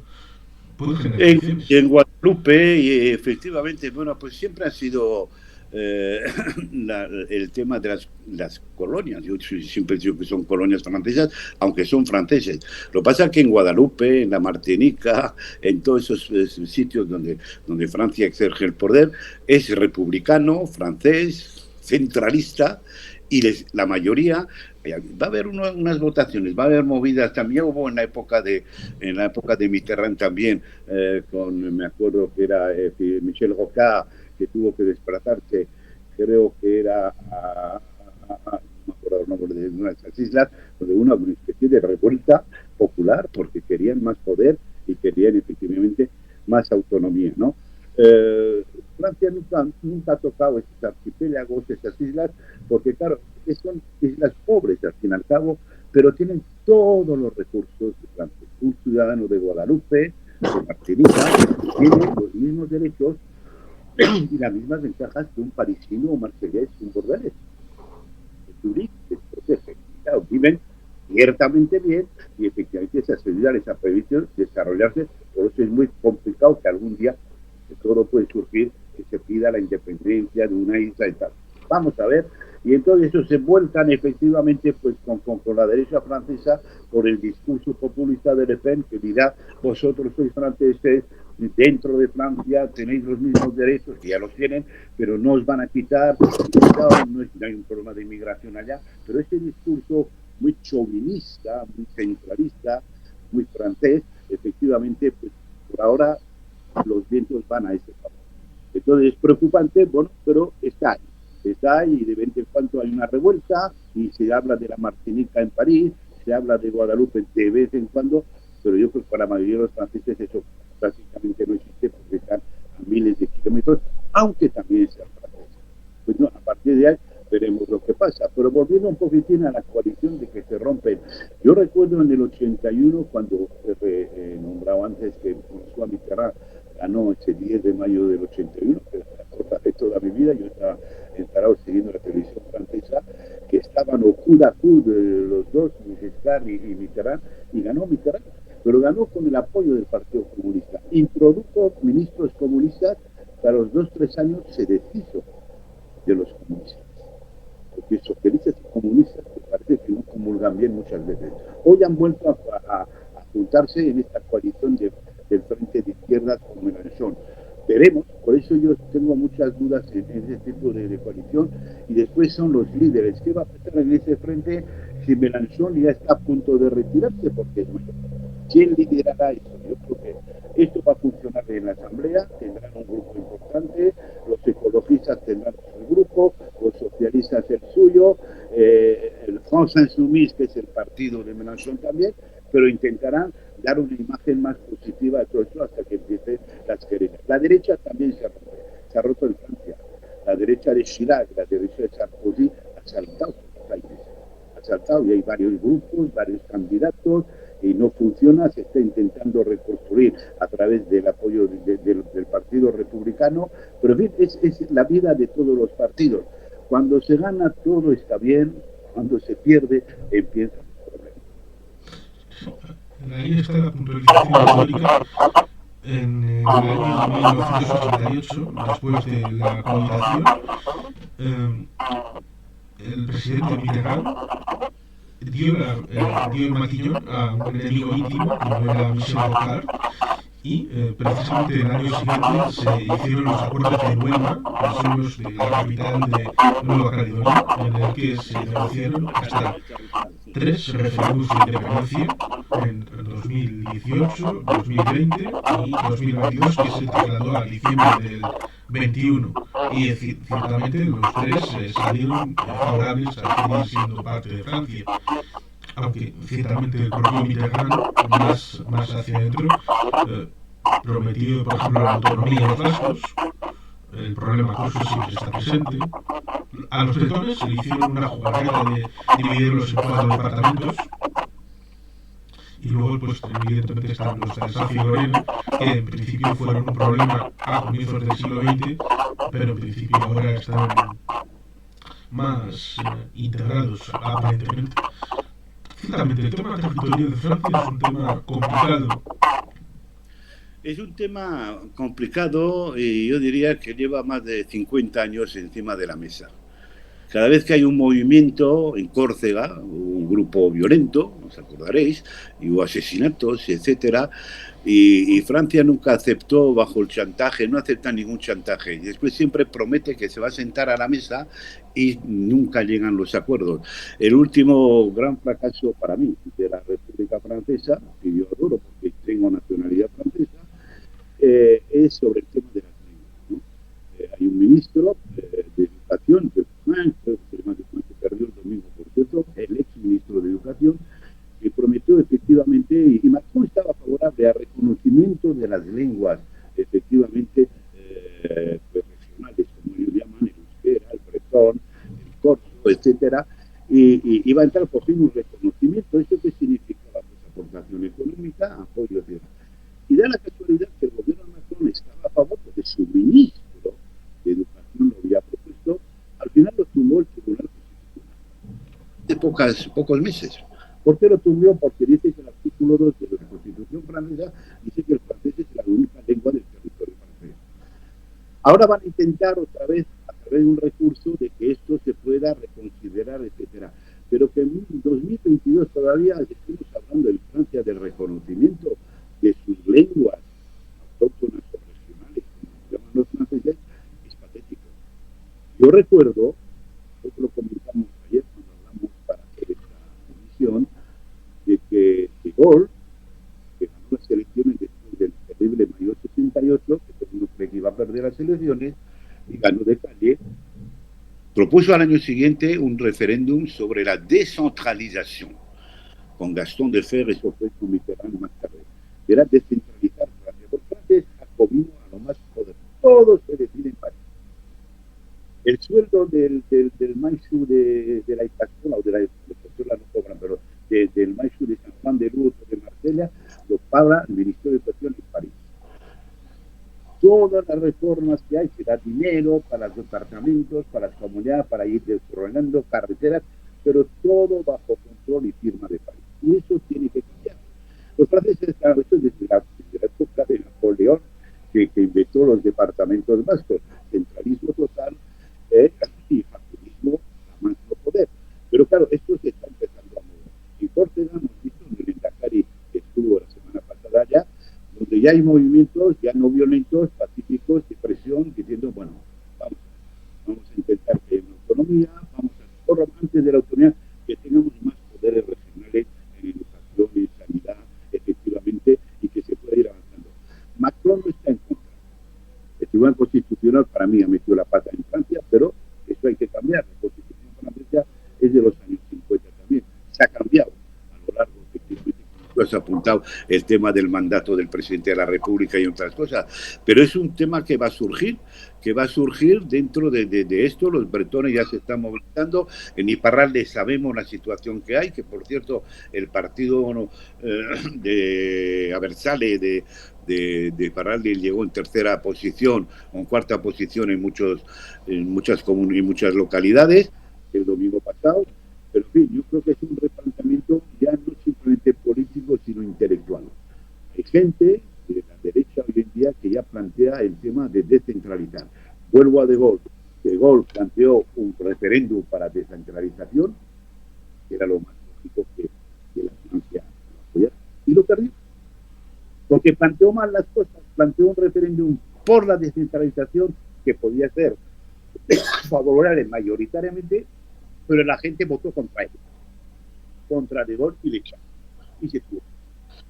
puede generar tensiones. En Guadalupe, y efectivamente, bueno, pues siempre ha sido el tema de las colonias. Yo siempre digo que son colonias francesas, aunque son franceses. Lo que pasa es que en Guadalupe, en la Martinica, en todos esos sitios donde Francia exerce el poder, es republicano, francés, centralista, y la mayoría va a haber unas votaciones, va a haber movidas. También hubo en la época de Mitterrand también, me acuerdo que era Michel Rocard, que tuvo que desplazarse, creo que era no me acuerdo el nombre de una de esas islas, donde una especie de revuelta popular, porque querían más poder y querían efectivamente más autonomía, ¿no? Francia nunca ha tocado esos archipiélagos, esas islas, porque claro, son islas pobres al fin y al cabo, pero tienen todos los recursos de Francia. Un ciudadano de Guadalupe, de Martinica, tiene los mismos derechos y las mismas ventajas que un parisino o marsellés, un bordelés. Zurich les protege. Claro, viven ciertamente bien y efectivamente esa seguridad les ha permitido desarrollarse. Por eso es muy complicado que algún día todo puede surgir que se pida la independencia de una isla y tal. Vamos a ver. Y entonces eso se vuelcan efectivamente pues con la derecha francesa por el discurso populista de Le Pen, que dirá: vosotros sois franceses, dentro de Francia tenéis los mismos derechos, que ya los tienen, pero no os van a quitar, no hay un problema de inmigración allá, pero ese discurso muy chauvinista, muy centralista, muy francés, efectivamente, pues por ahora los vientos van a ese favor. Entonces es preocupante, bueno, pero está ahí y de vez en cuando hay una revuelta y se habla de la Martinica en París, se habla de Guadalupe de vez en cuando, pero yo creo que para la mayoría de los franceses eso prácticamente no existe porque están a miles de kilómetros, aunque también sean franceses. Pues no, a partir de ahí veremos lo que pasa. Pero volviendo un poquitín a la coalición de que se rompen, yo recuerdo en el 81, cuando nombrado antes que François Mitterrand ganó ese 10 de mayo del 81, que recordaré toda mi vida, yo estaba enterado siguiendo la televisión francesa, que estaban au coude à coude los dos, Giscard y Mitterrand, y ganó Mitterrand, pero ganó con el apoyo del Partido Comunista. Introdujo ministros comunistas, para los 2-3 años se deshizo de los comunistas, porque socialistas y comunistas que parece que no comulgan bien muchas veces. Hoy han vuelto a juntarse en esta coalición del Frente de Izquierdas con Mélenchon. Veremos, por eso yo tengo muchas dudas en ese tipo de coalición. Y después son los líderes. ¿Qué va a pasar en ese frente si Mélenchon ya está a punto de retirarse? Porque ¿quién liderará eso? Yo creo que esto va a funcionar en la Asamblea, tendrán un grupo importante, los ecologistas tendrán su grupo, los socialistas el suyo, el France Insoumise, que es el partido de Mélenchon también, pero intentarán dar una imagen más positiva de todo esto hasta que empiecen las querellas. La derecha también se ha roto en Francia. La derecha de Chirac, la derecha de Sarkozy ha saltado sus países. Ha saltado y hay varios grupos, varios candidatos y no funciona. Se está intentando reconstruir a través del apoyo del Partido Republicano, pero en fin, es la vida de todos los partidos. Cuando se gana todo está bien, cuando se pierde empiezan los problemas. está la puntualización histórica. En el año 1988, después de la cohabitación, eh, el presidente Mitterrand dio el matillón a un enemigo íntimo, como era Michel Rocard, y precisamente el año siguiente se hicieron los acuerdos de Huelma, los sueños de la capital de Nueva Caledonia, en el que se negociaron hasta tres referéndums de independencia en 2018, 2020 y 2022, que se trasladó a diciembre del 21. Y ciertamente los tres salieron favorables a seguir siendo parte de Francia. Aunque ciertamente el propio Mitterrand, más hacia adentro, eh, prometió, por ejemplo, la autonomía de los vascos. El problema corso siempre está presente. A los bretones se le hicieron una jugarreta de dividirlos en 4 departamentos. Y luego, pues, evidentemente están los de Alsacia y Lorena, que en principio fueron un problema a comienzos del siglo XX, pero en principio ahora están más integrados, aparentemente. Ciertamente, el tema territorial de Francia es un tema complicado. Es un tema complicado y yo diría que lleva más de 50 años encima de la mesa. Cada vez que hay un movimiento en Córcega, un grupo violento, os acordaréis, y hubo asesinatos, etcétera, y Francia nunca aceptó bajo el chantaje, no acepta ningún chantaje, y después siempre promete que se va a sentar a la mesa y nunca llegan los acuerdos. El último gran fracaso para mí de la República Francesa, que yo adoro porque tengo nacionalidad francesa, es sobre el tema de las lenguas, ¿no? Hay un ministro de Educación, creo que se perdió el domingo, por cierto, el ex ministro de Educación, que prometió efectivamente, y Macron estaba favorable al reconocimiento de las lenguas, efectivamente, pues regionales, como ellos llaman, el euskera, el bretón, el corso, etcétera, y va a entrar por fin un reconocimiento. ¿Eso qué significaba? Pues aportación económica, apoyo, etc. Y da la casualidad que el gobierno de Macron estaba a favor de su ministro de Educación, lo había propuesto, al final lo tumbó el Tribunal Constitucional. De pocos meses. ¿Por qué lo tumbó? Porque dice que el artículo 2 de la Constitución francesa dice que el francés es la única lengua del territorio francés. Ahora van a intentar otra vez, a través de un recurso, de que esto se pueda reconsiderar, etcétera. Pero que en 2022 todavía estemos hablando en Francia del reconocimiento de sus lenguas autóctonas o regionales, como llaman los franceses, es patético. Yo recuerdo, nosotros lo comentamos ayer cuando hablamos para hacer esta emisión, de que De Gaulle, que ganó las elecciones después del terrible mayo 68, que todo el mundo cree que iba a perder las elecciones, y ganó de calle, propuso al año siguiente un referéndum sobre la descentralización, con Gaston Defferre y Sofía Mitterrand más tarde. Era descentralizar Francia, porque Francia es jacobino a lo más poder. Todo se decide en París. El sueldo del maestro de la Estación, o de la no cobran, pero del maestro de San Juan de Luz o de Marsella, lo paga el Ministerio de Educación en París. Todas las reformas que hay, se da dinero para los departamentos, para las comunidades, para ir desarrollando carreteras, pero todo bajo control y firma de París. Y eso tiene que cambiar. Los franceses, claro, esto es desde la época de Napoleón, que inventó los departamentos vascos, centralismo total y facilismo a más no poder. Pero claro, esto se está empezando a mover. En Córcega hemos visto en el Endacari, que estuvo la semana pasada ya, donde ya hay movimientos ya no violentos, pacíficos, de presión, diciendo, bueno, vamos a intentar que haya una autonomía, vamos a, antes de la autonomía, que tengamos más poderes regionales en educación, en sanidad, efectivamente, y que se pueda ir avanzando. Macron no está en contra. El Tribunal Constitucional para mí ha metido la pata en Francia, pero eso hay que cambiar. La Constitución francesa es de los años 50 también. Se ha cambiado a lo largo, efectivamente, como tú has apuntado, el tema del mandato del presidente de la República y otras cosas. Pero es un tema que va a surgir dentro de esto. Los bretones ya se están movilizando. En Iparralde sabemos la situación que hay, que por cierto, el partido de Abertzale de Iparralde llegó en tercera posición o en cuarta posición en muchas localidades el domingo pasado. Pero en fin, yo creo que es un replanteamiento ya no simplemente político, sino intelectual. gente de la derecha hoy en día que ya plantea el tema de descentralizar. Vuelvo a De Gaulle. De Gaulle planteó un referéndum para descentralización, que era lo más lógico que la Francia apoyara, y lo perdió. Porque planteó mal las cosas, planteó un referéndum por la descentralización que podía ser favorable mayoritariamente, pero la gente votó contra él, contra De Gaulle y Le Chap, y se tuvo.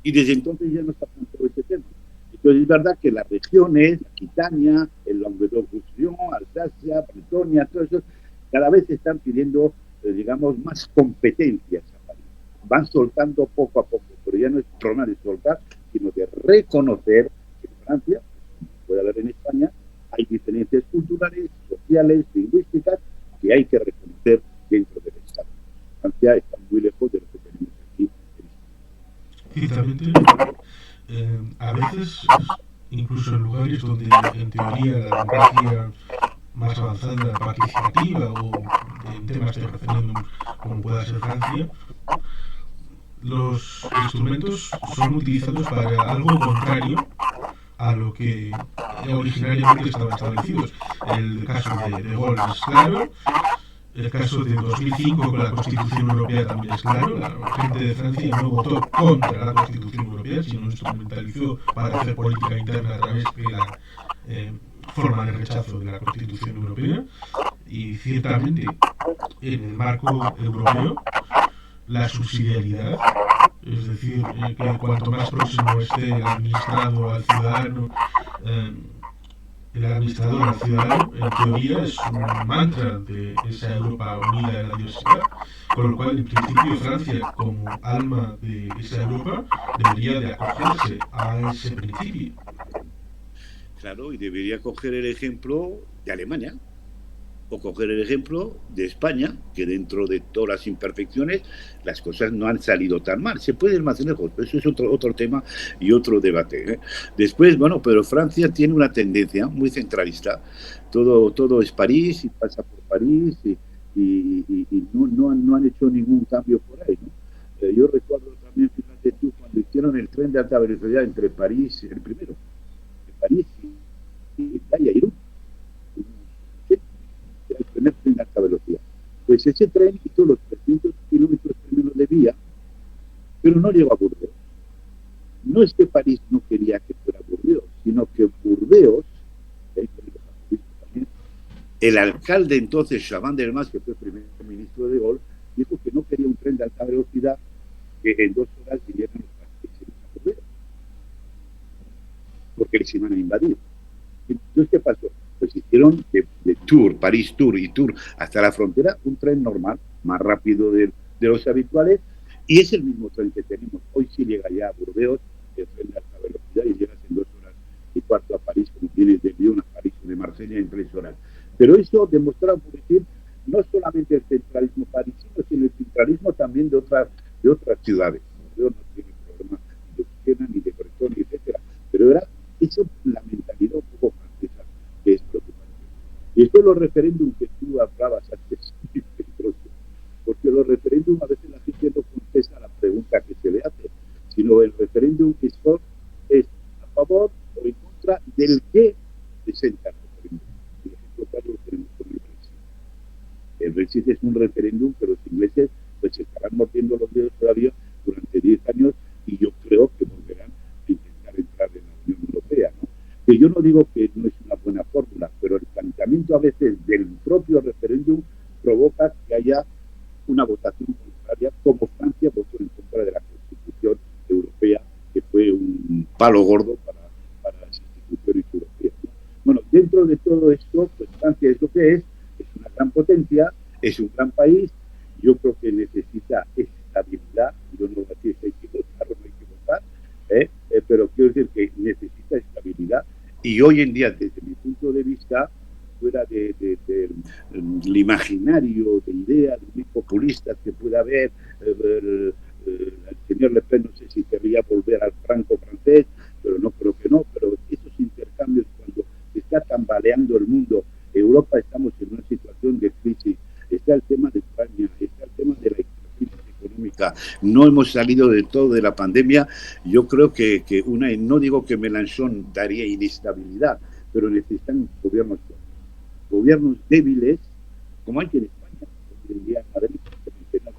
Y desde entonces ya no está planteado ese tema. Entonces es verdad que las regiones, Aquitania, el Languedoc-Roussillon, Alsacia, Bretonia, todo eso, cada vez están pidiendo, digamos, más competencias a París. Van soltando poco a poco, pero ya no es problema de soltar, sino de reconocer que en Francia, como puede haber en España, hay diferencias culturales, sociales, lingüísticas, que hay que reconocer dentro del Estado. Francia está muy lejos de lo que tenemos aquí. Ciertamente, a veces, incluso en lugares donde en teoría la democracia más avanzada, participativa o en temas de referéndum como pueda ser Francia, los instrumentos son utilizados para algo contrario a lo que originariamente estaban establecidos. El caso de Gaulle es claro, el caso de 2005 con la Constitución Europea también es claro. La gente de Francia no votó contra la Constitución Europea, sino instrumentalizó para hacer política interna a través de la forma de rechazo de la Constitución Europea. Y ciertamente, en el marco europeo, la subsidiariedad, es decir, que cuanto más próximo esté el administrado al ciudadano, eh, el administrador al ciudadano, en teoría es un mantra de esa Europa unida en la diversidad, con lo cual, en principio, Francia, como alma de esa Europa, debería de acogerse a ese principio. Claro, y debería coger el ejemplo de Alemania, o coger el ejemplo de España, que dentro de todas las imperfecciones, las cosas no han salido tan mal. Se puede ir más lejos, pero eso es otro tema y otro debate, ¿eh? Después, bueno, pero Francia tiene una tendencia muy centralista. Todo es París y pasa por París y no han hecho ningún cambio por ahí, ¿no? Yo recuerdo también, fíjate tú, cuando hicieron el tren de alta velocidad entre París, el primero, de París y Irún, el primer tren de alta velocidad. Pues ese tren hizo los 300 kilómetros primero de vía, pero no llegó a Burdeos. No es que París no quería que fuera Burdeos, sino que Burdeos, el alcalde entonces, Chaban Delmas, que fue primer ministro de Gaulle, dijo que no quería un tren de alta velocidad que en 2 horas vinieran los franceses a Burdeos, porque les iban a invadir. Entonces, ¿qué pasó? Pues hicieron de Tours, París Tours y Tours hasta la frontera, un tren normal, más rápido de los habituales, y es el mismo tren que tenemos. Hoy sí llega ya a Burdeos, el tren de alta velocidad, y llegas en 2 horas y cuarto a París, como vienes de Lyon a París o de Marsella en 3 horas. Pero eso demostraba, por decir, no solamente el centralismo parisino, sino el centralismo también de otras ciudades. Burdeos no tiene problemas ni de Siena, ni de Bretonia, etcétera. Pero era eso la mentalidad un poco francesa, que es preocupante. Y esto de los referéndums que tú hablabas antes, es peligroso, porque los referéndums a veces la gente no contesta la pregunta que se le hace, sino el referéndum que es a favor o en contra del que presenta el referéndum. Por ejemplo, claro, lo tenemos con el Brexit. El Brexit es un referéndum, pero los ingleses pues se estarán mordiendo los dedos todavía durante 10 años y yo creo que volverán a intentar entrar en la Unión Europea, ¿no? Que yo no digo que no es una buena fórmula, pero el planteamiento a veces del propio referéndum provoca que haya una votación contraria, como Francia votó en contra de la Constitución Europea, que fue un palo gordo para las instituciones europeas, ¿no? Bueno, dentro de todo esto, pues Francia es lo que es una gran potencia, es un gran país, yo creo que necesita estabilidad, yo no sé si hay que votar o no hay que votar, pero quiero decir que necesita estabilidad, y hoy en día, desde mi punto de vista, fuera del imaginario de ideas muy populistas que pueda haber, el señor Le Pen no sé si querría volver al franco francés, pero no creo que no, pero esos intercambios cuando se está tambaleando el mundo, Europa estamos en una situación de crisis, está el tema de España, está el tema de la crisis económica, no hemos salido del todo de la pandemia. Yo creo que no digo que Mélenchon daría inestabilidad, pero necesitan gobiernos débiles, como hay que en España, hoy en día en Madrid.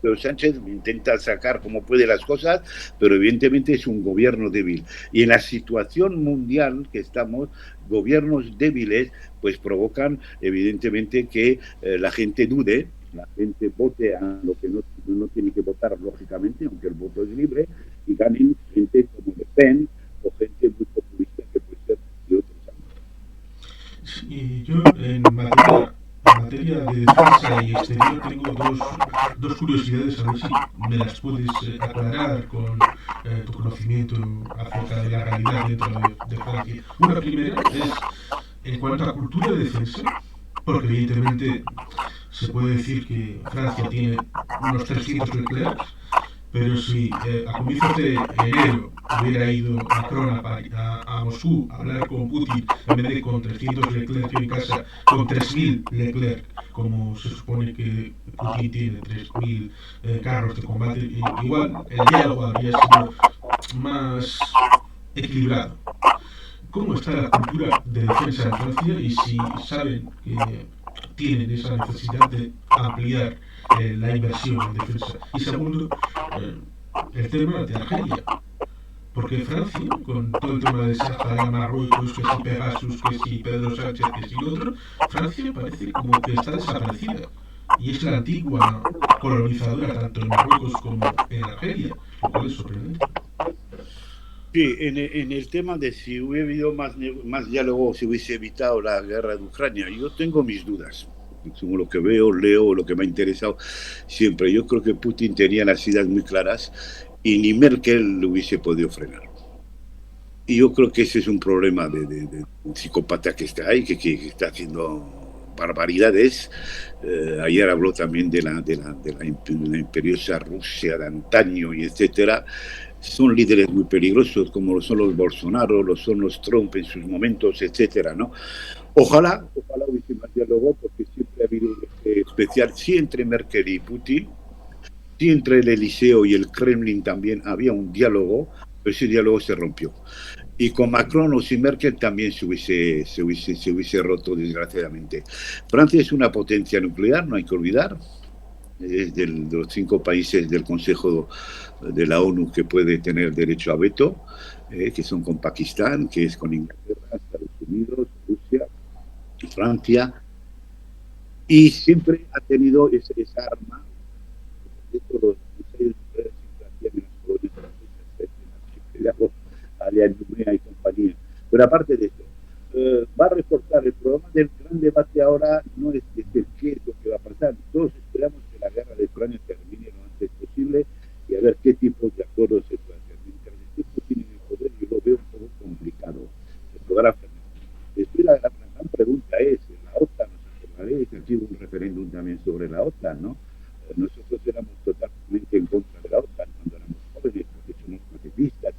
Pedro Sánchez intenta sacar como puede las cosas, pero evidentemente es un gobierno débil. Y en la situación mundial que estamos, gobiernos débiles pues provocan evidentemente que la gente dude, la gente vote a lo que no tiene que votar lógicamente, aunque el voto es libre, y ganen gente como Le Pen o gente muy populista que puede ser de otros ámbitos. Y yo en materia de defensa y exterior tengo dos curiosidades, a ver si me las puedes aclarar con tu conocimiento acerca de la realidad dentro de Francia. Una primera es en cuanto a cultura de defensa, porque evidentemente se puede decir que Francia tiene unos 300 Leclerc, pero si a comienzos de enero hubiera ido Macron a Moscú a hablar con Putin, en vez de con 300 Leclerc en casa, con 3.000 Leclerc, como se supone que Putin tiene 3.000 carros de combate, igual el diálogo habría sido más equilibrado. ¿Cómo está la cultura de defensa en Francia y si saben que tienen esa necesidad de ampliar la inversión en defensa? Y segundo, eh, el tema de Argelia. Porque Francia, con todo el tema de Sahara, Marruecos, que si Pegasus, que si Pedro Sánchez, que si lo otro, Francia parece como que está desaparecida. Y es la antigua colonizadora tanto en Marruecos como en Argelia, lo cual es sorprendente. Sí, en el tema de si hubiera habido más diálogo, si hubiese evitado la guerra de Ucrania, yo tengo mis dudas. Según lo que veo, leo, lo que me ha interesado siempre. Yo creo que Putin tenía las ideas muy claras y ni Merkel lo hubiese podido frenar. Y yo creo que ese es un problema de un psicópata que está ahí, que está haciendo barbaridades. Ayer habló también de la imperiosa Rusia de antaño y etcétera. Son líderes muy peligrosos, como lo son los Bolsonaro, lo son los Trump en sus momentos, etcétera, ¿no? Ojalá hubiese más diálogo, porque siempre ha habido un especial, sí entre Merkel y Putin, sí entre el Eliseo y el Kremlin también había un diálogo, pero ese diálogo se rompió. Y con Macron o sin Merkel también se hubiese roto, desgraciadamente. Francia es una potencia nuclear, no hay que olvidar. Es de los 5 países del Consejo de la ONU que puede tener derecho a veto, que son con Pakistán, que es con Inglaterra, Estados Unidos, Rusia y Francia. Y siempre ha tenido esa arma. De todos los misterios nucleares siempre hacían en las colonias francesas, Alias Numea y compañía. Pero aparte de eso, va a reforzar el programa del gran debate ahora, no es decir qué es lo que va a pasar. Todos esperamos que la guerra de Ucrania termine lo antes posible y a ver qué tipo de acuerdos se puede hacer. Mientras esté Putin en el poder, yo lo veo un poco complicado. Se podrá frenar. Después la gran pregunta es, la OTAN, nos acordaréis, ha sido un referéndum también sobre la OTAN, ¿no? Nosotros éramos totalmente en contra de la OTAN cuando éramos jóvenes, porque somos pacifistas,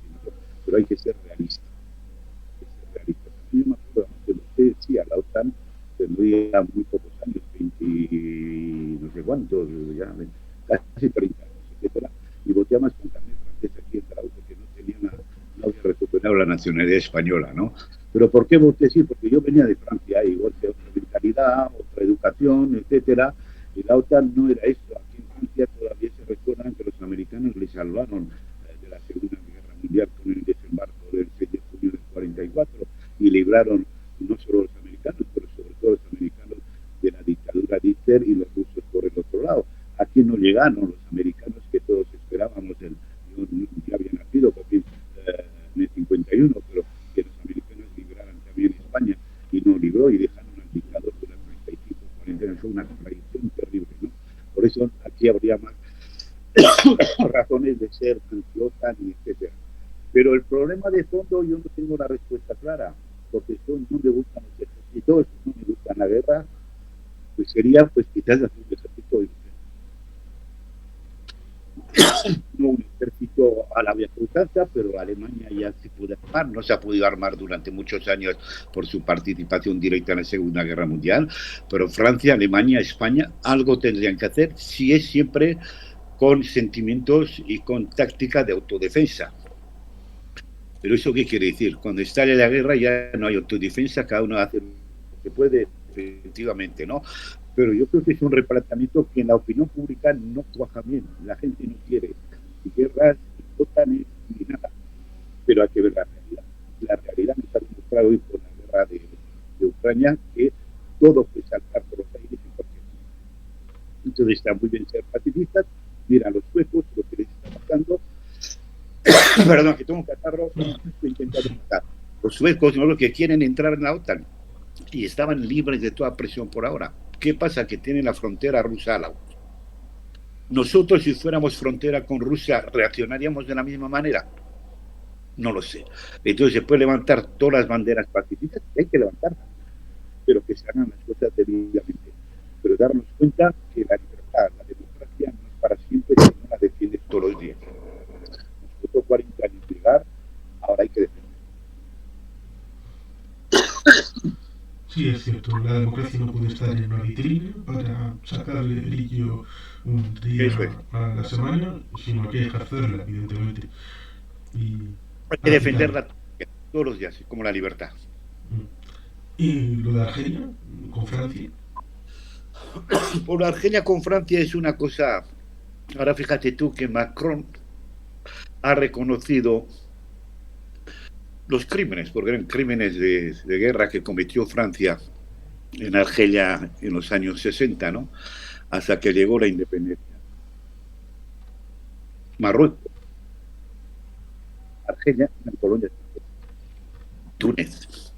pero hay que ser realistas. Yo me acuerdo que usted decía, la OTAN tendría muy pocos años, 20, no sé cuántos, ya, casi 30 años, etcétera, y votábamos con carnet francés aquí en Trau porque no había recuperado la nacionalidad española, ¿no? Pero ¿por qué voté sí? Porque yo venía de Francia, igual que otra mentalidad, otra educación, etcétera, y la OTAN no era eso. Aquí en Francia todavía se recuerdan que los americanos le salvaron de la Segunda Guerra Mundial con el desembarco del 6 de junio del 44 y libraron no solo los americanos, pero sobre todo los americanos de la dictadura de Hitler y los rusos por el otro lado. Aquí no llegaron los americanos que todos esperábamos. Yo ya había nacido también en el 51, pero que los americanos libraran también España y no libró y dejaron al dictador durante 35, 40 años. Fue una contradicción terrible, ¿no? Por eso aquí habría más razones de ser anti-OTAN y etcétera. Pero el problema de fondo yo no tengo la respuesta clara, porque no me gustan los ejércitos, no me gustan la guerra, pues sería pues quizás hacer un ejército no un ejército a la vía ultranza, pero Alemania ya se puede armar, no se ha podido armar durante muchos años por su participación directa en la Segunda Guerra Mundial, pero Francia, Alemania, España, algo tendrían que hacer si es siempre con sentimientos y con táctica de autodefensa. Pero ¿eso qué quiere decir? Cuando estalla la guerra ya no hay autodefensa, cada uno hace lo que puede, efectivamente, ¿no? Pero yo creo que es un replanteamiento que en la opinión pública no cuaja bien. La gente no quiere ni guerras, ni OTAN, ni nada. Pero hay que ver la realidad. La realidad nos ha demostrado hoy con la guerra de Ucrania que todo puede saltar por los aires en cualquier momento. Entonces está muy bien ser pacifistas, mira a los suecos, lo que les está pasando. Perdón, que tengo un catarro, estoy intentando matar. Los suecos no lo que quieren entrar en la OTAN y estaban libres de toda presión por ahora. ¿Qué pasa? Que tienen la frontera rusa al lado. Nosotros, si fuéramos frontera con Rusia, ¿reaccionaríamos de la misma manera? No lo sé. Entonces se puede levantar todas las banderas pacifistas, que hay que levantarlas, pero que se hagan las cosas debidamente. Pero darnos cuenta que la libertad, la democracia no es para siempre, si no la defiendes todos los días. Nos costó 40 años llegar, ahora hay que defender. Sí, es cierto, la democracia no puede estar en una vitrina para sacarle brillo un día a la semana, sino que hay que ejercerla, evidentemente, y Hay que aplicarla. defenderla todos los días, como la libertad. Y lo de Argelia, con Francia. Por Argelia con Francia es una cosa. Ahora fíjate tú que Macron ha reconocido los crímenes, porque eran crímenes de guerra que cometió Francia en Argelia en los años 60, ¿no? Hasta que llegó la independencia. Marruecos, Argelia, una colonia de Túnez,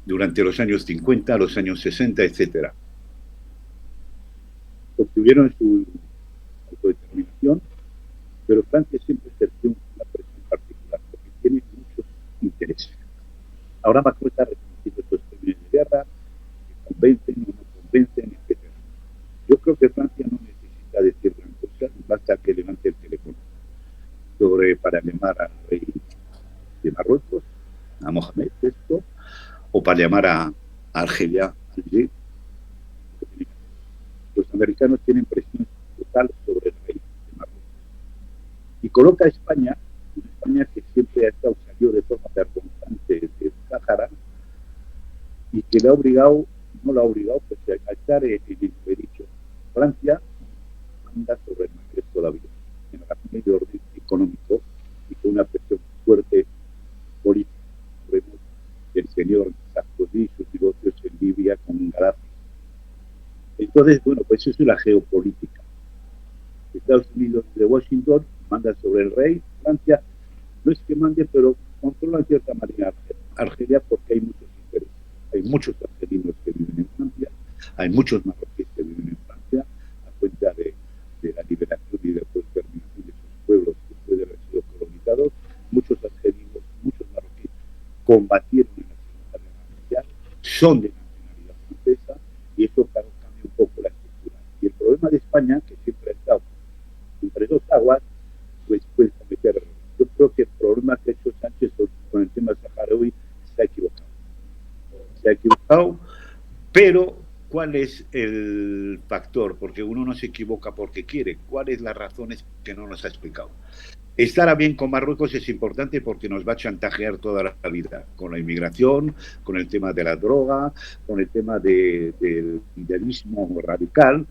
durante los años 50, los años 60, etcétera. Obtuvieron su autodeterminación, pero Francia siempre ejerció una presión particular, porque tiene muchos intereses. Ahora Macron está reconociendo estos crímenes de guerra, que convencen o no convencen, etc. Yo creo que Francia no necesita decir gran cosa, basta que levante el teléfono para llamar al rey de Marruecos, a Mohamed, esto, o para llamar a Argelia, Alger. Los americanos tienen presión total sobre el rey de Marruecos. Y coloca a España, una España que siempre ha estado, salió de forma vergonzante del Sáhara, y que le ha obligado, no lo ha obligado, pues a estar en el dicho. Francia manda sobre el Magreb todavía, en razón de orden económico y con una presión fuerte política. Vemos el señor Sarkozy y sus negocios en Libia con Gaddafi. Entonces, bueno, pues eso es la geopolítica. Estados Unidos de Washington manda sobre el rey. Francia no es que mande, pero controla en cierta manera Argelia porque hay muchos intereses. Hay muchos argelinos que viven en Francia, hay muchos marroquíes que viven en Francia a cuenta de la liberación y de la autodeterminación de sus pueblos después de haber sido colonizados. Muchos argelinos, muchos marroquíes combatieron en la Segunda Guerra Mundial, son de nacionalidad francesa y eso cambia un poco la estructura. Y el problema de España, que siempre ha estado entre dos aguas, pues puede cometer errores. Yo creo que el problema que ha hecho Sánchez con el tema saharaui se ha equivocado. Se ha equivocado, pero ¿cuál es el factor? Porque uno no se equivoca porque quiere. ¿Cuáles las razones que no nos ha explicado? Estar a bien con Marruecos es importante porque nos va a chantajear toda la vida, con la inmigración, con el tema de la droga, con el tema del idealismo radical.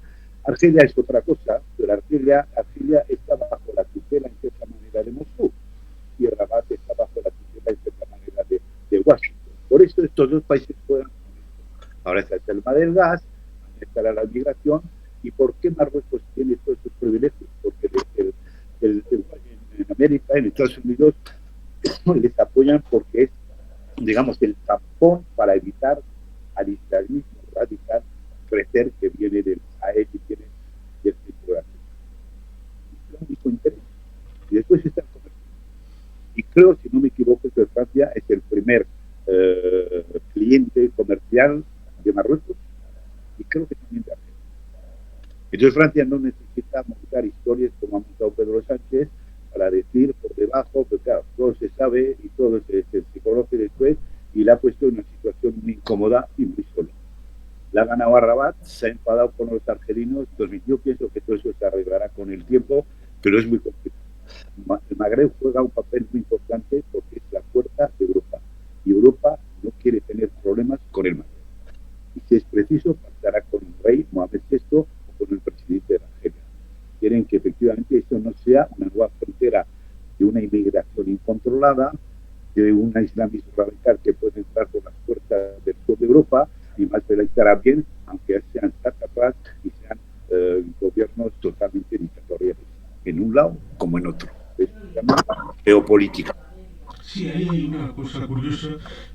Argelia es otra cosa, pero Argelia está bajo la tutela, en cierta manera, de Moscú, y Rabat está bajo la tutela, en cierta manera, de Washington. Por eso estos dos países juegan con esto. Ahora está el tema del gas, estará la migración, ¿y por qué Marruecos tiene todos estos privilegios? Porque en América, en Estados Unidos, les apoyan porque es, digamos, el tampón para evitar al islamismo radical crecer, que viene del Sahel y viene del centro de África. Es el único interés. Y después está el comercio. Y creo, si no me equivoco, que Francia es el primer cliente comercial de Marruecos y creo que también de Argelia. Entonces Francia no necesita montar historias como ha montado Pedro Sánchez para decir por debajo, pero claro, todo se sabe y todo se conoce después y la ha puesto en una situación muy incómoda y muy sola. La ha ganado a Rabat, se ha enfadado con los argelinos. Entonces, yo pienso que todo eso se arreglará con el tiempo, pero es muy complicado. El Magreb juega un papel muy importante porque es la puerta de Europa. Y Europa no quiere tener problemas con el Magreb. Y si es preciso, pactará con el rey Mohamed VI o con el presidente de Argelia. Quieren que efectivamente esto no sea una nueva frontera de una inmigración incontrolada, de un islamismo radical que puede entrar por las puertas del sur de Europa, y más le estará bien, aunque sean sátrapas y sean gobiernos totalmente dictatoriales, en un lado como en otro. Eso se llama geopolítica. Sí, ahí hay una cosa curiosa,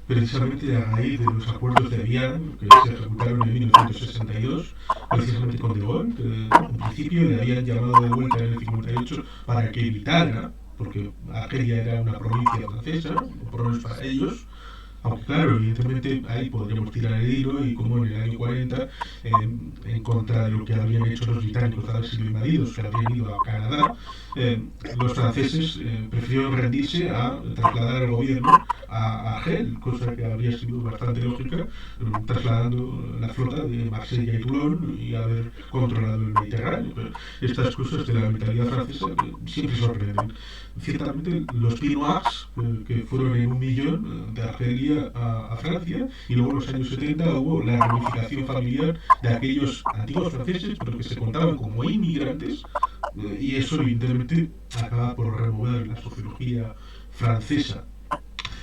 precisamente a raíz de los acuerdos de Viana, que se ejecutaron en 1962, precisamente con De Gaulle, que en principio le habían llamado de vuelta en el 58 para que evitara, porque Argelia era una provincia francesa, por lo menos para ellos, aunque claro, evidentemente ahí podríamos tirar el hilo y como en el año 40, en contra de lo que habían hecho los británicos al haber sido invadidos, que habían ido a Canadá, los franceses prefirieron rendirse a trasladar el gobierno a Argel, cosa que habría sido bastante lógica, trasladando la flota de Marsella y Toulon y haber controlado el Mediterráneo. Pero estas cosas de la mentalidad francesa siempre sorprenden. Ciertamente los Pinoirs, que fueron en 1 millón de Argelia a Francia, y luego en los años 70 hubo la reunificación familiar de aquellos antiguos franceses, pero que se contaban como inmigrantes, y eso evidentemente acaba por remover la sociología francesa.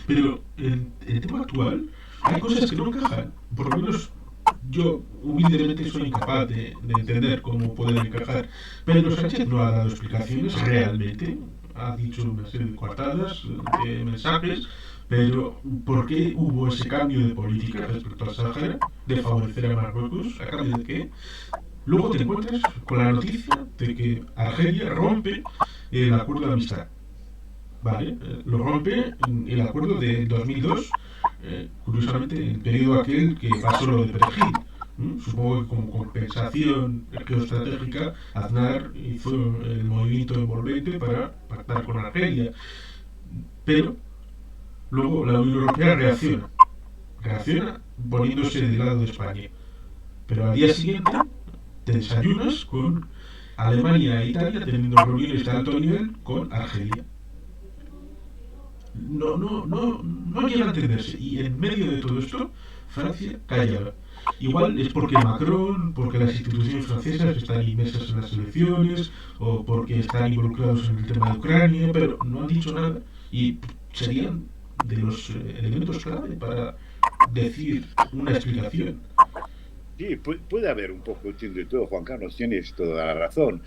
Pero en el tema actual hay cosas que no encajan, por lo menos yo humildemente soy incapaz de entender cómo pueden encajar. Pedro Sánchez no ha dado explicaciones realmente, ha dicho una serie de coartadas, de mensajes, pero ¿por qué hubo ese cambio de política respecto al Sáhara, de favorecer a Marruecos? ¿A cambio de qué? Luego te encuentras con la noticia de que Argelia rompe el acuerdo de amistad. ¿Vale? Lo rompe el acuerdo de 2002, curiosamente en el periodo aquel que pasó lo de Perejil. Supongo que como compensación geoestratégica, Aznar hizo el movimiento envolvente para pactar con Argelia. Pero luego la Unión Europea reacciona poniéndose del lado de España. Pero al día siguiente te desayunas con Alemania e Italia teniendo reuniones de alto nivel con Argelia. No llega a entenderse. Y en medio de todo esto, Francia calla. Igual es porque Macron, porque las instituciones francesas están inmersas en las elecciones, o porque están involucrados en el tema de Ucrania, pero no han dicho nada y serían de los elementos clave para decir una explicación. Sí, puede haber un poco de todo, Juan Carlos, tienes toda la razón.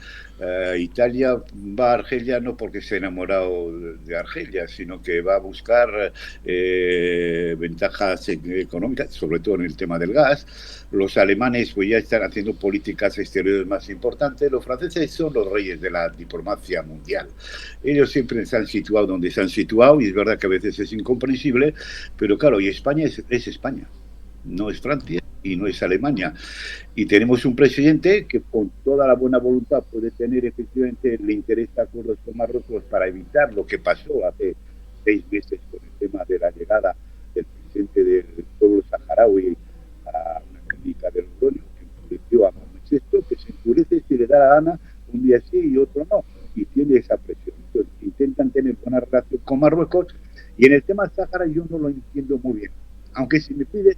Italia va a Argelia no porque se ha enamorado de Argelia, sino que va a buscar ventajas económicas, sobre todo en el tema del gas. Los alemanes pues ya están haciendo políticas exteriores más importantes. Los franceses son los reyes de la diplomacia mundial. Ellos siempre se han situado donde se han situado y es verdad que a veces es incomprensible, pero claro, y España es España, no es Francia y no es Alemania. Y tenemos un presidente que con toda la buena voluntad puede tener efectivamente le interesa acuerdos con Marruecos para evitar lo que pasó hace 6 meses con el tema de la llegada del presidente del pueblo saharaui a una clínica del Logroño, que enfureció a Mohamed VI, que se enfurece si le da la gana un día sí y otro no, y tiene esa presión. Entonces, intentan tener buena relación con Marruecos, y en el tema Sahara yo no lo entiendo muy bien. Aunque si me pide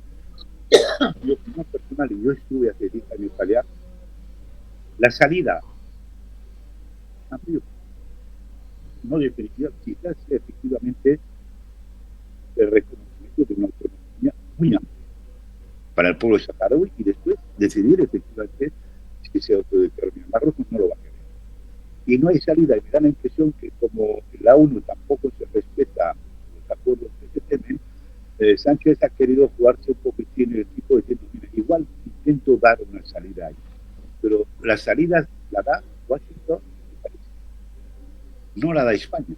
mi opinión personal, y yo estuve hace 10 años allá, la salida no definitiva quizás sea efectivamente el reconocimiento de una autonomía muy amplia para el pueblo saharaui y después decidir efectivamente si se autodetermina. Marruecos no lo va a querer. Y no hay salida, y me da la impresión que como la ONU tampoco se respeta los acuerdos que se temen, Sánchez ha querido jugarse un poquitín en el tipo diciendo, mira, igual intento dar una salida ahí, pero la salida la da Washington y París, no la da España.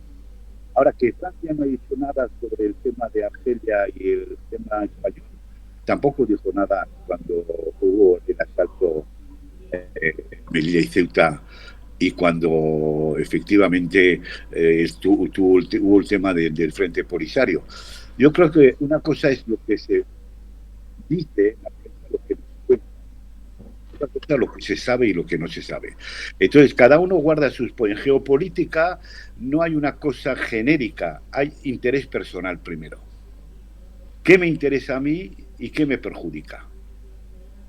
Ahora que Francia no ha dicho nada sobre el tema de Argelia y el tema español, tampoco dijo nada cuando hubo el asalto Melilla y Ceuta, y cuando efectivamente hubo el tema del Frente Polisario. Yo creo que una cosa es lo que se dice, lo que nos cuenta otra cosa lo que se sabe y lo que no se sabe. Entonces, cada uno guarda sus... En geopolítica no hay una cosa genérica, hay interés personal primero. ¿Qué me interesa a mí y qué me perjudica?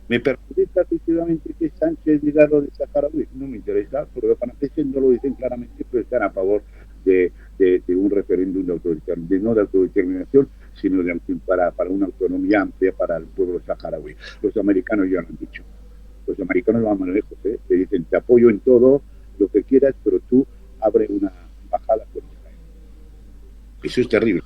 ¿Me perjudica efectivamente que Sánchez diga lo de Saharaui? No me interesa, porque los franceses no lo dicen claramente, pero están a favor de un referéndum no de autodeterminación, sino para una autonomía amplia para el pueblo saharaui. Los americanos ya lo han dicho. Los americanos van más lejos, ¿eh? Te dicen, te apoyo en todo lo que quieras, pero tú abre una embajada con Israel. Eso es terrible.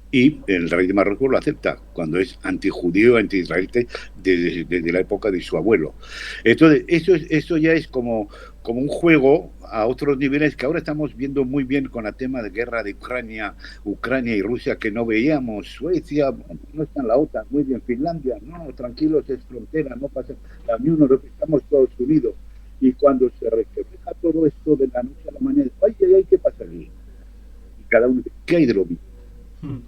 Y el rey de Marruecos lo acepta cuando es antijudío, anti-israelita desde la época de su abuelo. Entonces, eso ya es como un juego a otros niveles que ahora estamos viendo muy bien con el tema de guerra de Ucrania y Rusia, que no veíamos. Suecia, no está en la OTAN, muy bien. Finlandia, no, tranquilos, es frontera, no pasa. La Unión Europea, estamos todos unidos. Y cuando se refleja todo esto de la noche a la mañana, ay, ¿qué pasa aquí? Y cada uno dice, ¿qué hay de lo mismo?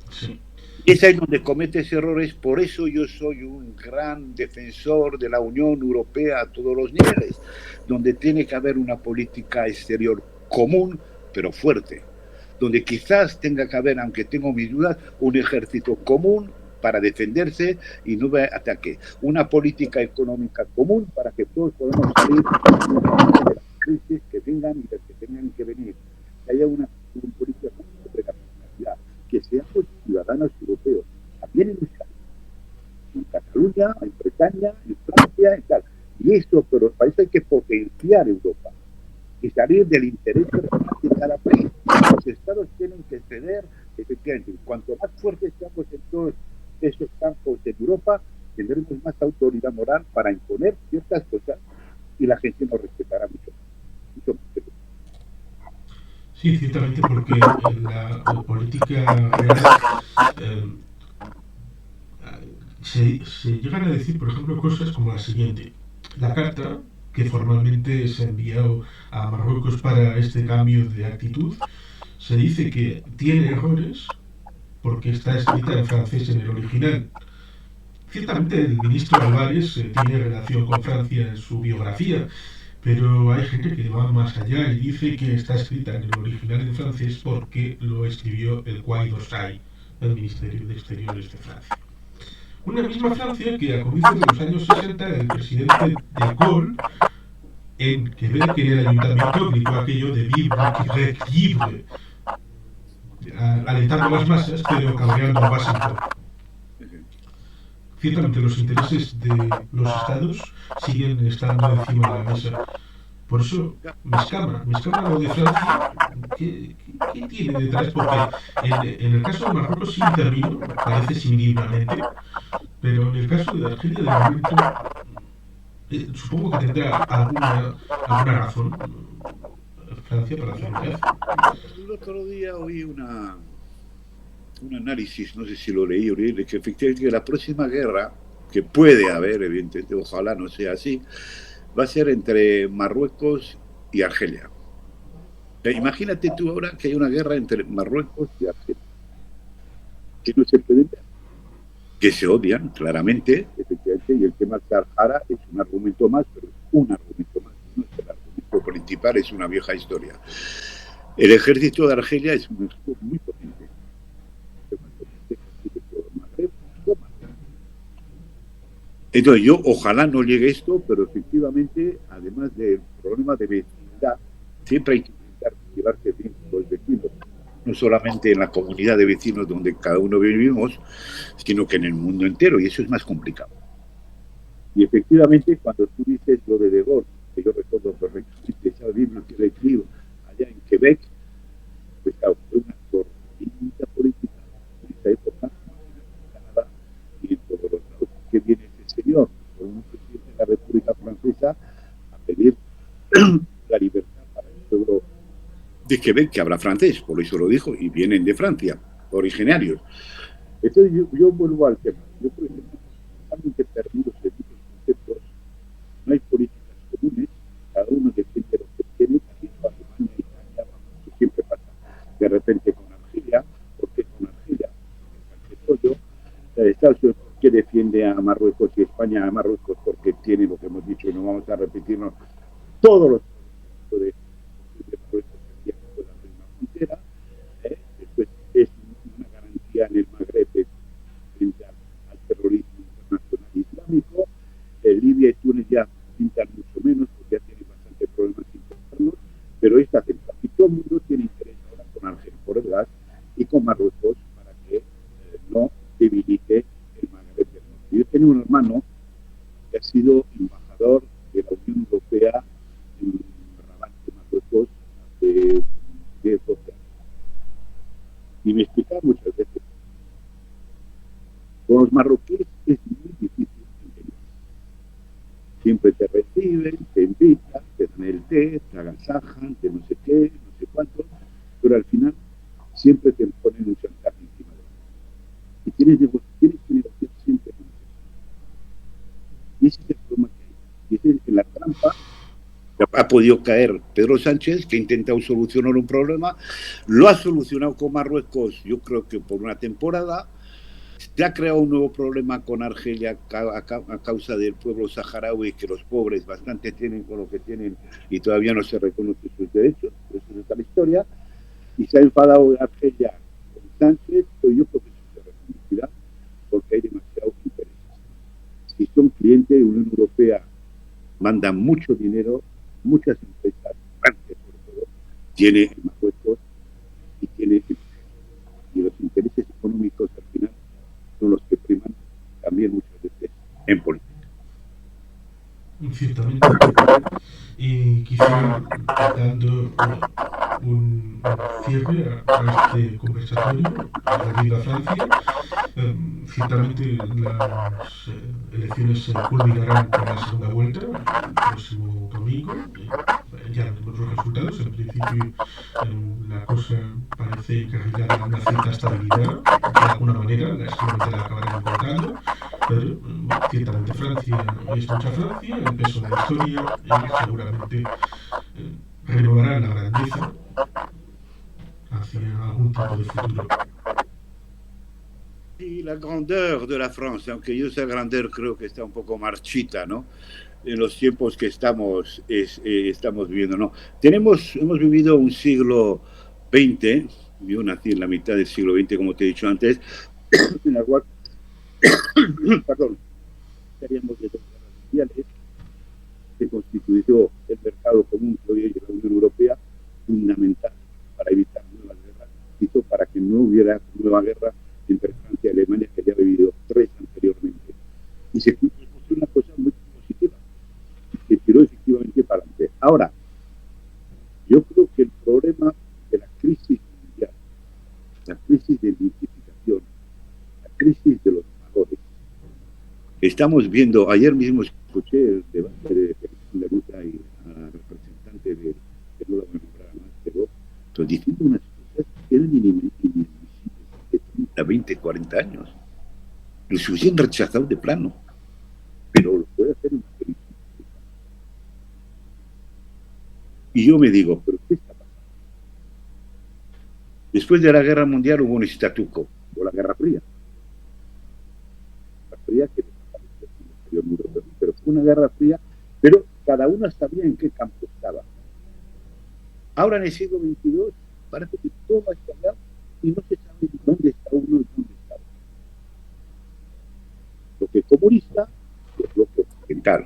Sí. Y es ahí donde cometes errores. Por eso yo soy un gran defensor de la Unión Europea a todos los niveles, donde tiene que haber una política exterior común, pero fuerte, donde quizás tenga que haber, aunque tengo mis dudas, un ejército común para defenderse y no haber ataque, una política económica común para que todos podamos salir de las crisis que vengan y las que tengan que venir, que haya una política común sobre la fiscalidad, que seamos ciudadanos europeos, también en Euskadi, en Cataluña, en Bretaña, en Francia, en tal. Y eso, pero para eso hay que potenciar Europa y salir del interés personal de cada país. Los estados tienen que ceder, efectivamente. Cuanto más fuertes seamos en todos esos campos de Europa, tendremos más autoridad moral para imponer ciertas cosas y la gente nos respetará mucho más. Sí, ciertamente, porque en la política real eh, se llegan a decir, por ejemplo, cosas como la siguiente. La carta que formalmente se ha enviado a Marruecos para este cambio de actitud, se dice que tiene errores porque está escrita en francés en el original. Ciertamente el ministro Álvarez tiene relación con Francia en su biografía, pero hay gente que va más allá y dice que está escrita en el original en francés porque lo escribió el Quai d'Orsay, el Ministerio de Exteriores de Francia. Una misma Francia que a comienzos de los años 60 el presidente de Gaulle en Quebec, en el ayuntamiento, gritó aquello de Vive Quebec libre, alentando las masas pero cabreando a Washington. Ciertamente los intereses de los estados siguen estando encima de la mesa. Por eso me escama lo de Francia. ¿Qué tiene detrás? Porque en el caso de Marruecos sí intervino, parece similiblemente, pero en el caso de Argelia, de momento, supongo que tendrá alguna razón Francia para hacer lo que hace. El otro día oí un análisis, no sé si lo leí, de que efectivamente la próxima guerra, que puede haber, evidentemente, ojalá no sea así, va a ser entre Marruecos y Argelia. Imagínate tú ahora que hay una guerra entre Marruecos y Argelia, que no se puede ver, que se odian claramente, efectivamente, y el tema del Sahara es un argumento más, pero es un argumento más, no es el argumento principal, es una vieja historia. El ejército de Argelia es un ejército muy potente. Entonces yo ojalá no llegue esto, pero efectivamente, además del problema de vecindad, siempre hay que intentar llevarse bien con los vecinos, no solamente en la comunidad de vecinos donde cada uno vivimos, sino que en el mundo entero, y eso es más complicado. Y efectivamente, cuando tú dices lo de Gaulle, que yo recuerdo perfectamente esa Biblia que le escribo allá en Quebec, pues claro, fue una tormenta política en esa época, en Canadá y en todos los lados, que viene ese señor, con un presidente de la República Francesa, a pedir la libertad para el pueblo de Quebec, que habla francés, por eso lo dijo, y vienen de Francia, originarios. Entonces yo vuelvo al tema. Yo creo que estamos totalmente perdidos en muchos conceptos, no hay políticas comunes, cada uno defiende lo que tiene, aquí en Alemania, Italia, eso siempre pasa. De repente con Argelia, ¿por qué con Argelia? Porque el petróleo, Estados Unidos, ¿por qué defiende defiende a Marruecos y España a Marruecos porque tiene lo que hemos dicho y no vamos a repetirnos todos los de Marruecos que pueda abrir una frontera. Después es una garantía en el Magreb frente al terrorismo internacional islámico. Libia y Túnez ya pintan mucho menos porque ya tienen bastante problemas internos, pero esta central. Y todo el mundo tiene interés ahora con Argelia por el gas y con Marruecos para que no debilite el Magreb del Norte. Yo tengo un hermano que ha sido embajador de la Unión Europea en Rabat de Marruecos hace 10, 12 años. Y me explicaba muchas veces, con los marroquíes es muy difícil entender. Siempre te reciben, te invitan, te dan el té, te agasajan, te no sé qué, no sé cuánto, pero al final siempre te ponen un chantaje encima de él. Y tienes que negociar siempre con ellos. Y ese es el problema que hay. Y esa es la trampa. Ha podido caer Pedro Sánchez, que ha intentado solucionar un problema, lo ha solucionado con Marruecos, yo creo que por una temporada. Se ha creado un nuevo problema con Argelia a causa del pueblo saharaui, que los pobres bastante tienen con lo que tienen y todavía no se reconocen sus derechos. Eso es otra historia. Y se ha enfadado Argelia con Sánchez, pero yo creo que eso se reconocerá porque hay demasiados intereses. Si son clientes de la Unión Europea, mandan mucho dinero, muchas empresas, Francia sobre todo, tiene Marruecos y tiene y los intereses económicos al final son los que priman también muchas veces en política. Ciertamente. Y quizá dando un cierre a este conversatorio debido a Francia, ciertamente las elecciones se culminarán con la segunda vuelta el próximo domingo. Ya veremos los resultados. En principio, la cosa parece encarrilada a una cierta estabilidad. De alguna manera, seguramente la acabarán encontrando. Pero ciertamente Francia es mucha Francia, el peso de la historia y seguramente renovará la grandeza hacia algún tipo de futuro. Y la grandeur de la France, aunque yo esa grandeur creo que está un poco marchita, ¿no? En los tiempos que estamos viviendo, ¿no? Hemos vivido un siglo XX, yo nací en la mitad del siglo XX, como te he dicho antes, en la cual, perdón, estaríamos de dos guerras mundiales, se constituyó el mercado común que hoy es la Unión Europea, fundamental para evitar nuevas guerras, hizo para que no hubiera nueva guerra entre Francia y Alemania, que ya ha vivido 3 anteriormente. Y se construyó una cosa muy positiva, que tiró efectivamente para adelante. Ahora, yo creo que el problema de la crisis mundial, la crisis de identificación, la crisis de los valores, estamos viendo, ayer mismo escuché el debate de Ruta y a la representante de, que no la voy a nombrar más, pero diciendo unas cosas que eran inadmisibles de 30, 20, 40 años. Los hubiesen rechazado de plano, pero lo puede hacer una televisión. Y yo me digo, ¿pero qué está pasando? Después de la Guerra Mundial hubo un statu quo, o la Guerra Fría. La Fría que desapareció en el exterior muro, pero fue una Guerra Fría, pero cada uno sabía en qué campo estaba. Ahora en el siglo XXII parece que todo ha cambiado y no se sabe dónde está uno y dónde está otro. Lo que es comunista es lo que occidental.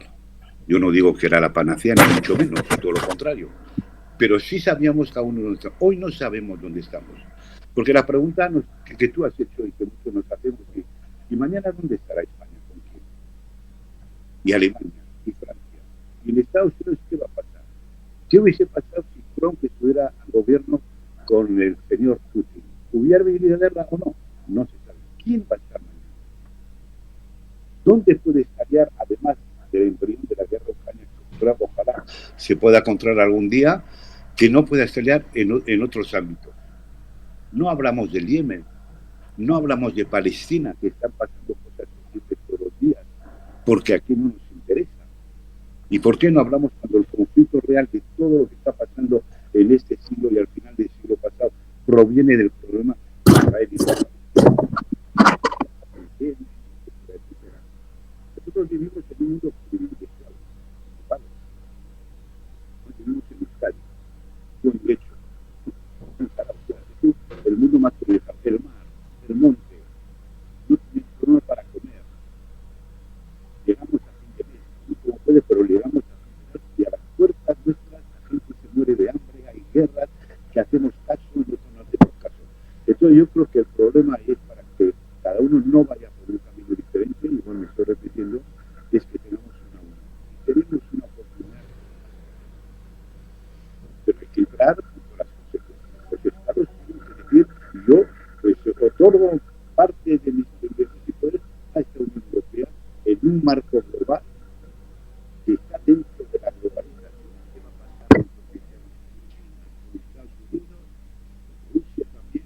Yo no digo que era la panacea, ni mucho menos, todo lo contrario. Pero sí sabíamos cada uno dónde estamos. Hoy no sabemos dónde estamos. Porque la pregunta que tú has hecho y que muchos nos hacemos es, ¿y mañana dónde estará España? ¿Con quién? Y Alemania, y Francia. ¿Y en Estados Unidos qué va a pasar? ¿Qué hubiese pasado si Trump estuviera al gobierno con el señor Putin? ¿Hubiera vivido guerra o no? No se sabe. ¿Quién va a estar mañana? ¿Dónde puede estallar, además del embrión de la guerra ucraniana, que ojalá se pueda encontrar algún día, que no pueda estallar en otros ámbitos? No hablamos del Yemen, no hablamos de Palestina, que están pasando cosas terribles todos los días, porque aquí no nos interesa. ¿Y por qué no hablamos cuando el conflicto real de todo lo que está pasando en este siglo y al final del siglo pasado proviene del problema israelí? caso y otros no hacemos caso. Entonces yo creo que el problema es para que cada uno no vaya por un camino diferente, y bueno, me estoy repitiendo, es que tenemos una unión. Y tenemos una oportunidad, pero hay que entrar con las consecuencias. Los estados tienen que decir, yo pues otorgo parte de mis privilegios y poderes a esta Unión Europea en un marco global que está dentro de la globalización. ¿Qué va a pasar con Estados Unidos, con Rusia también?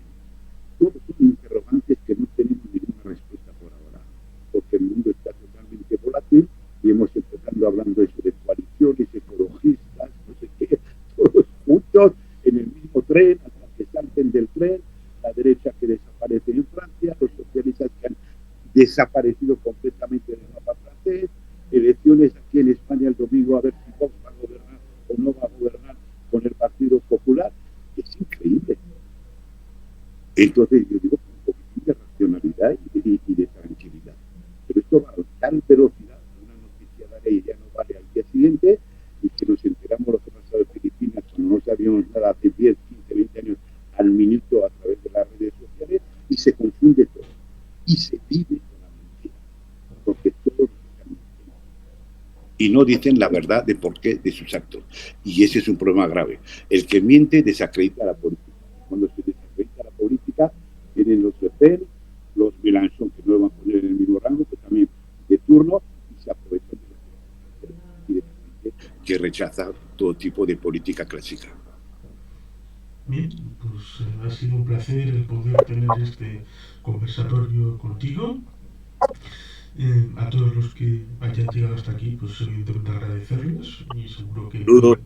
Todos son interrogantes que no tenemos ninguna respuesta por ahora, porque el mundo está totalmente volátil y hemos empezado hablando eso de coaliciones ecologistas, no sé qué, todos juntos en el mismo tren, hasta que salten del tren, la derecha que desaparece en Francia, los socialistas que han desaparecido completamente del mapa francés, elecciones aquí en España el domingo a ver si Vox va a gobernar o no va a gobernar con el Partido Popular. Es increíble. Entonces yo digo un poquitín de racionalidad y de tranquilidad. Pero esto va a tal velocidad, una noticia daré y ya no vale al día siguiente, y que nos enteramos lo que ha pasado en Filipinas cuando no sabíamos nada hace 10, 15, 20 años al minuto a través de las redes sociales, y se confunde todo. Y se vive con la mentira, porque todos están mintiendo. Y no dicen la verdad de por qué de sus actos. Y ese es un problema grave. El que miente desacredita a la política. Cuando se desacredita a la política, vienen los Le Pen, los Mélenchon, que no lo van a poner en el mismo rango, que también de turno, y se aprovechan de la gente que rechaza todo tipo de política clásica. Bien, pues ha sido un placer el poder tener este conversatorio contigo. A todos los que hayan llegado hasta aquí, pues evidentemente agradecerles y seguro que Saludos. vuelven.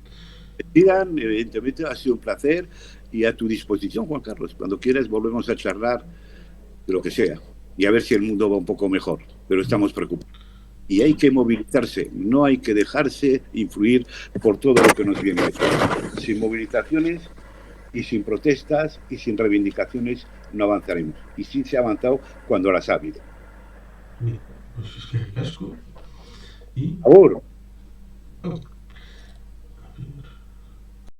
Sigan, evidentemente ha sido un placer y a tu disposición, Juan Carlos. Cuando quieras volvemos a charlar de lo que sea y a ver si el mundo va un poco mejor, pero estamos preocupados. Y hay que movilizarse, no hay que dejarse influir por todo lo que nos viene detrás. Sin movilizaciones y sin protestas y sin reivindicaciones no avanzaremos. Y sí se ha avanzado cuando las ha habido. Bien, pues es que hay casco y... Ahora. Oh.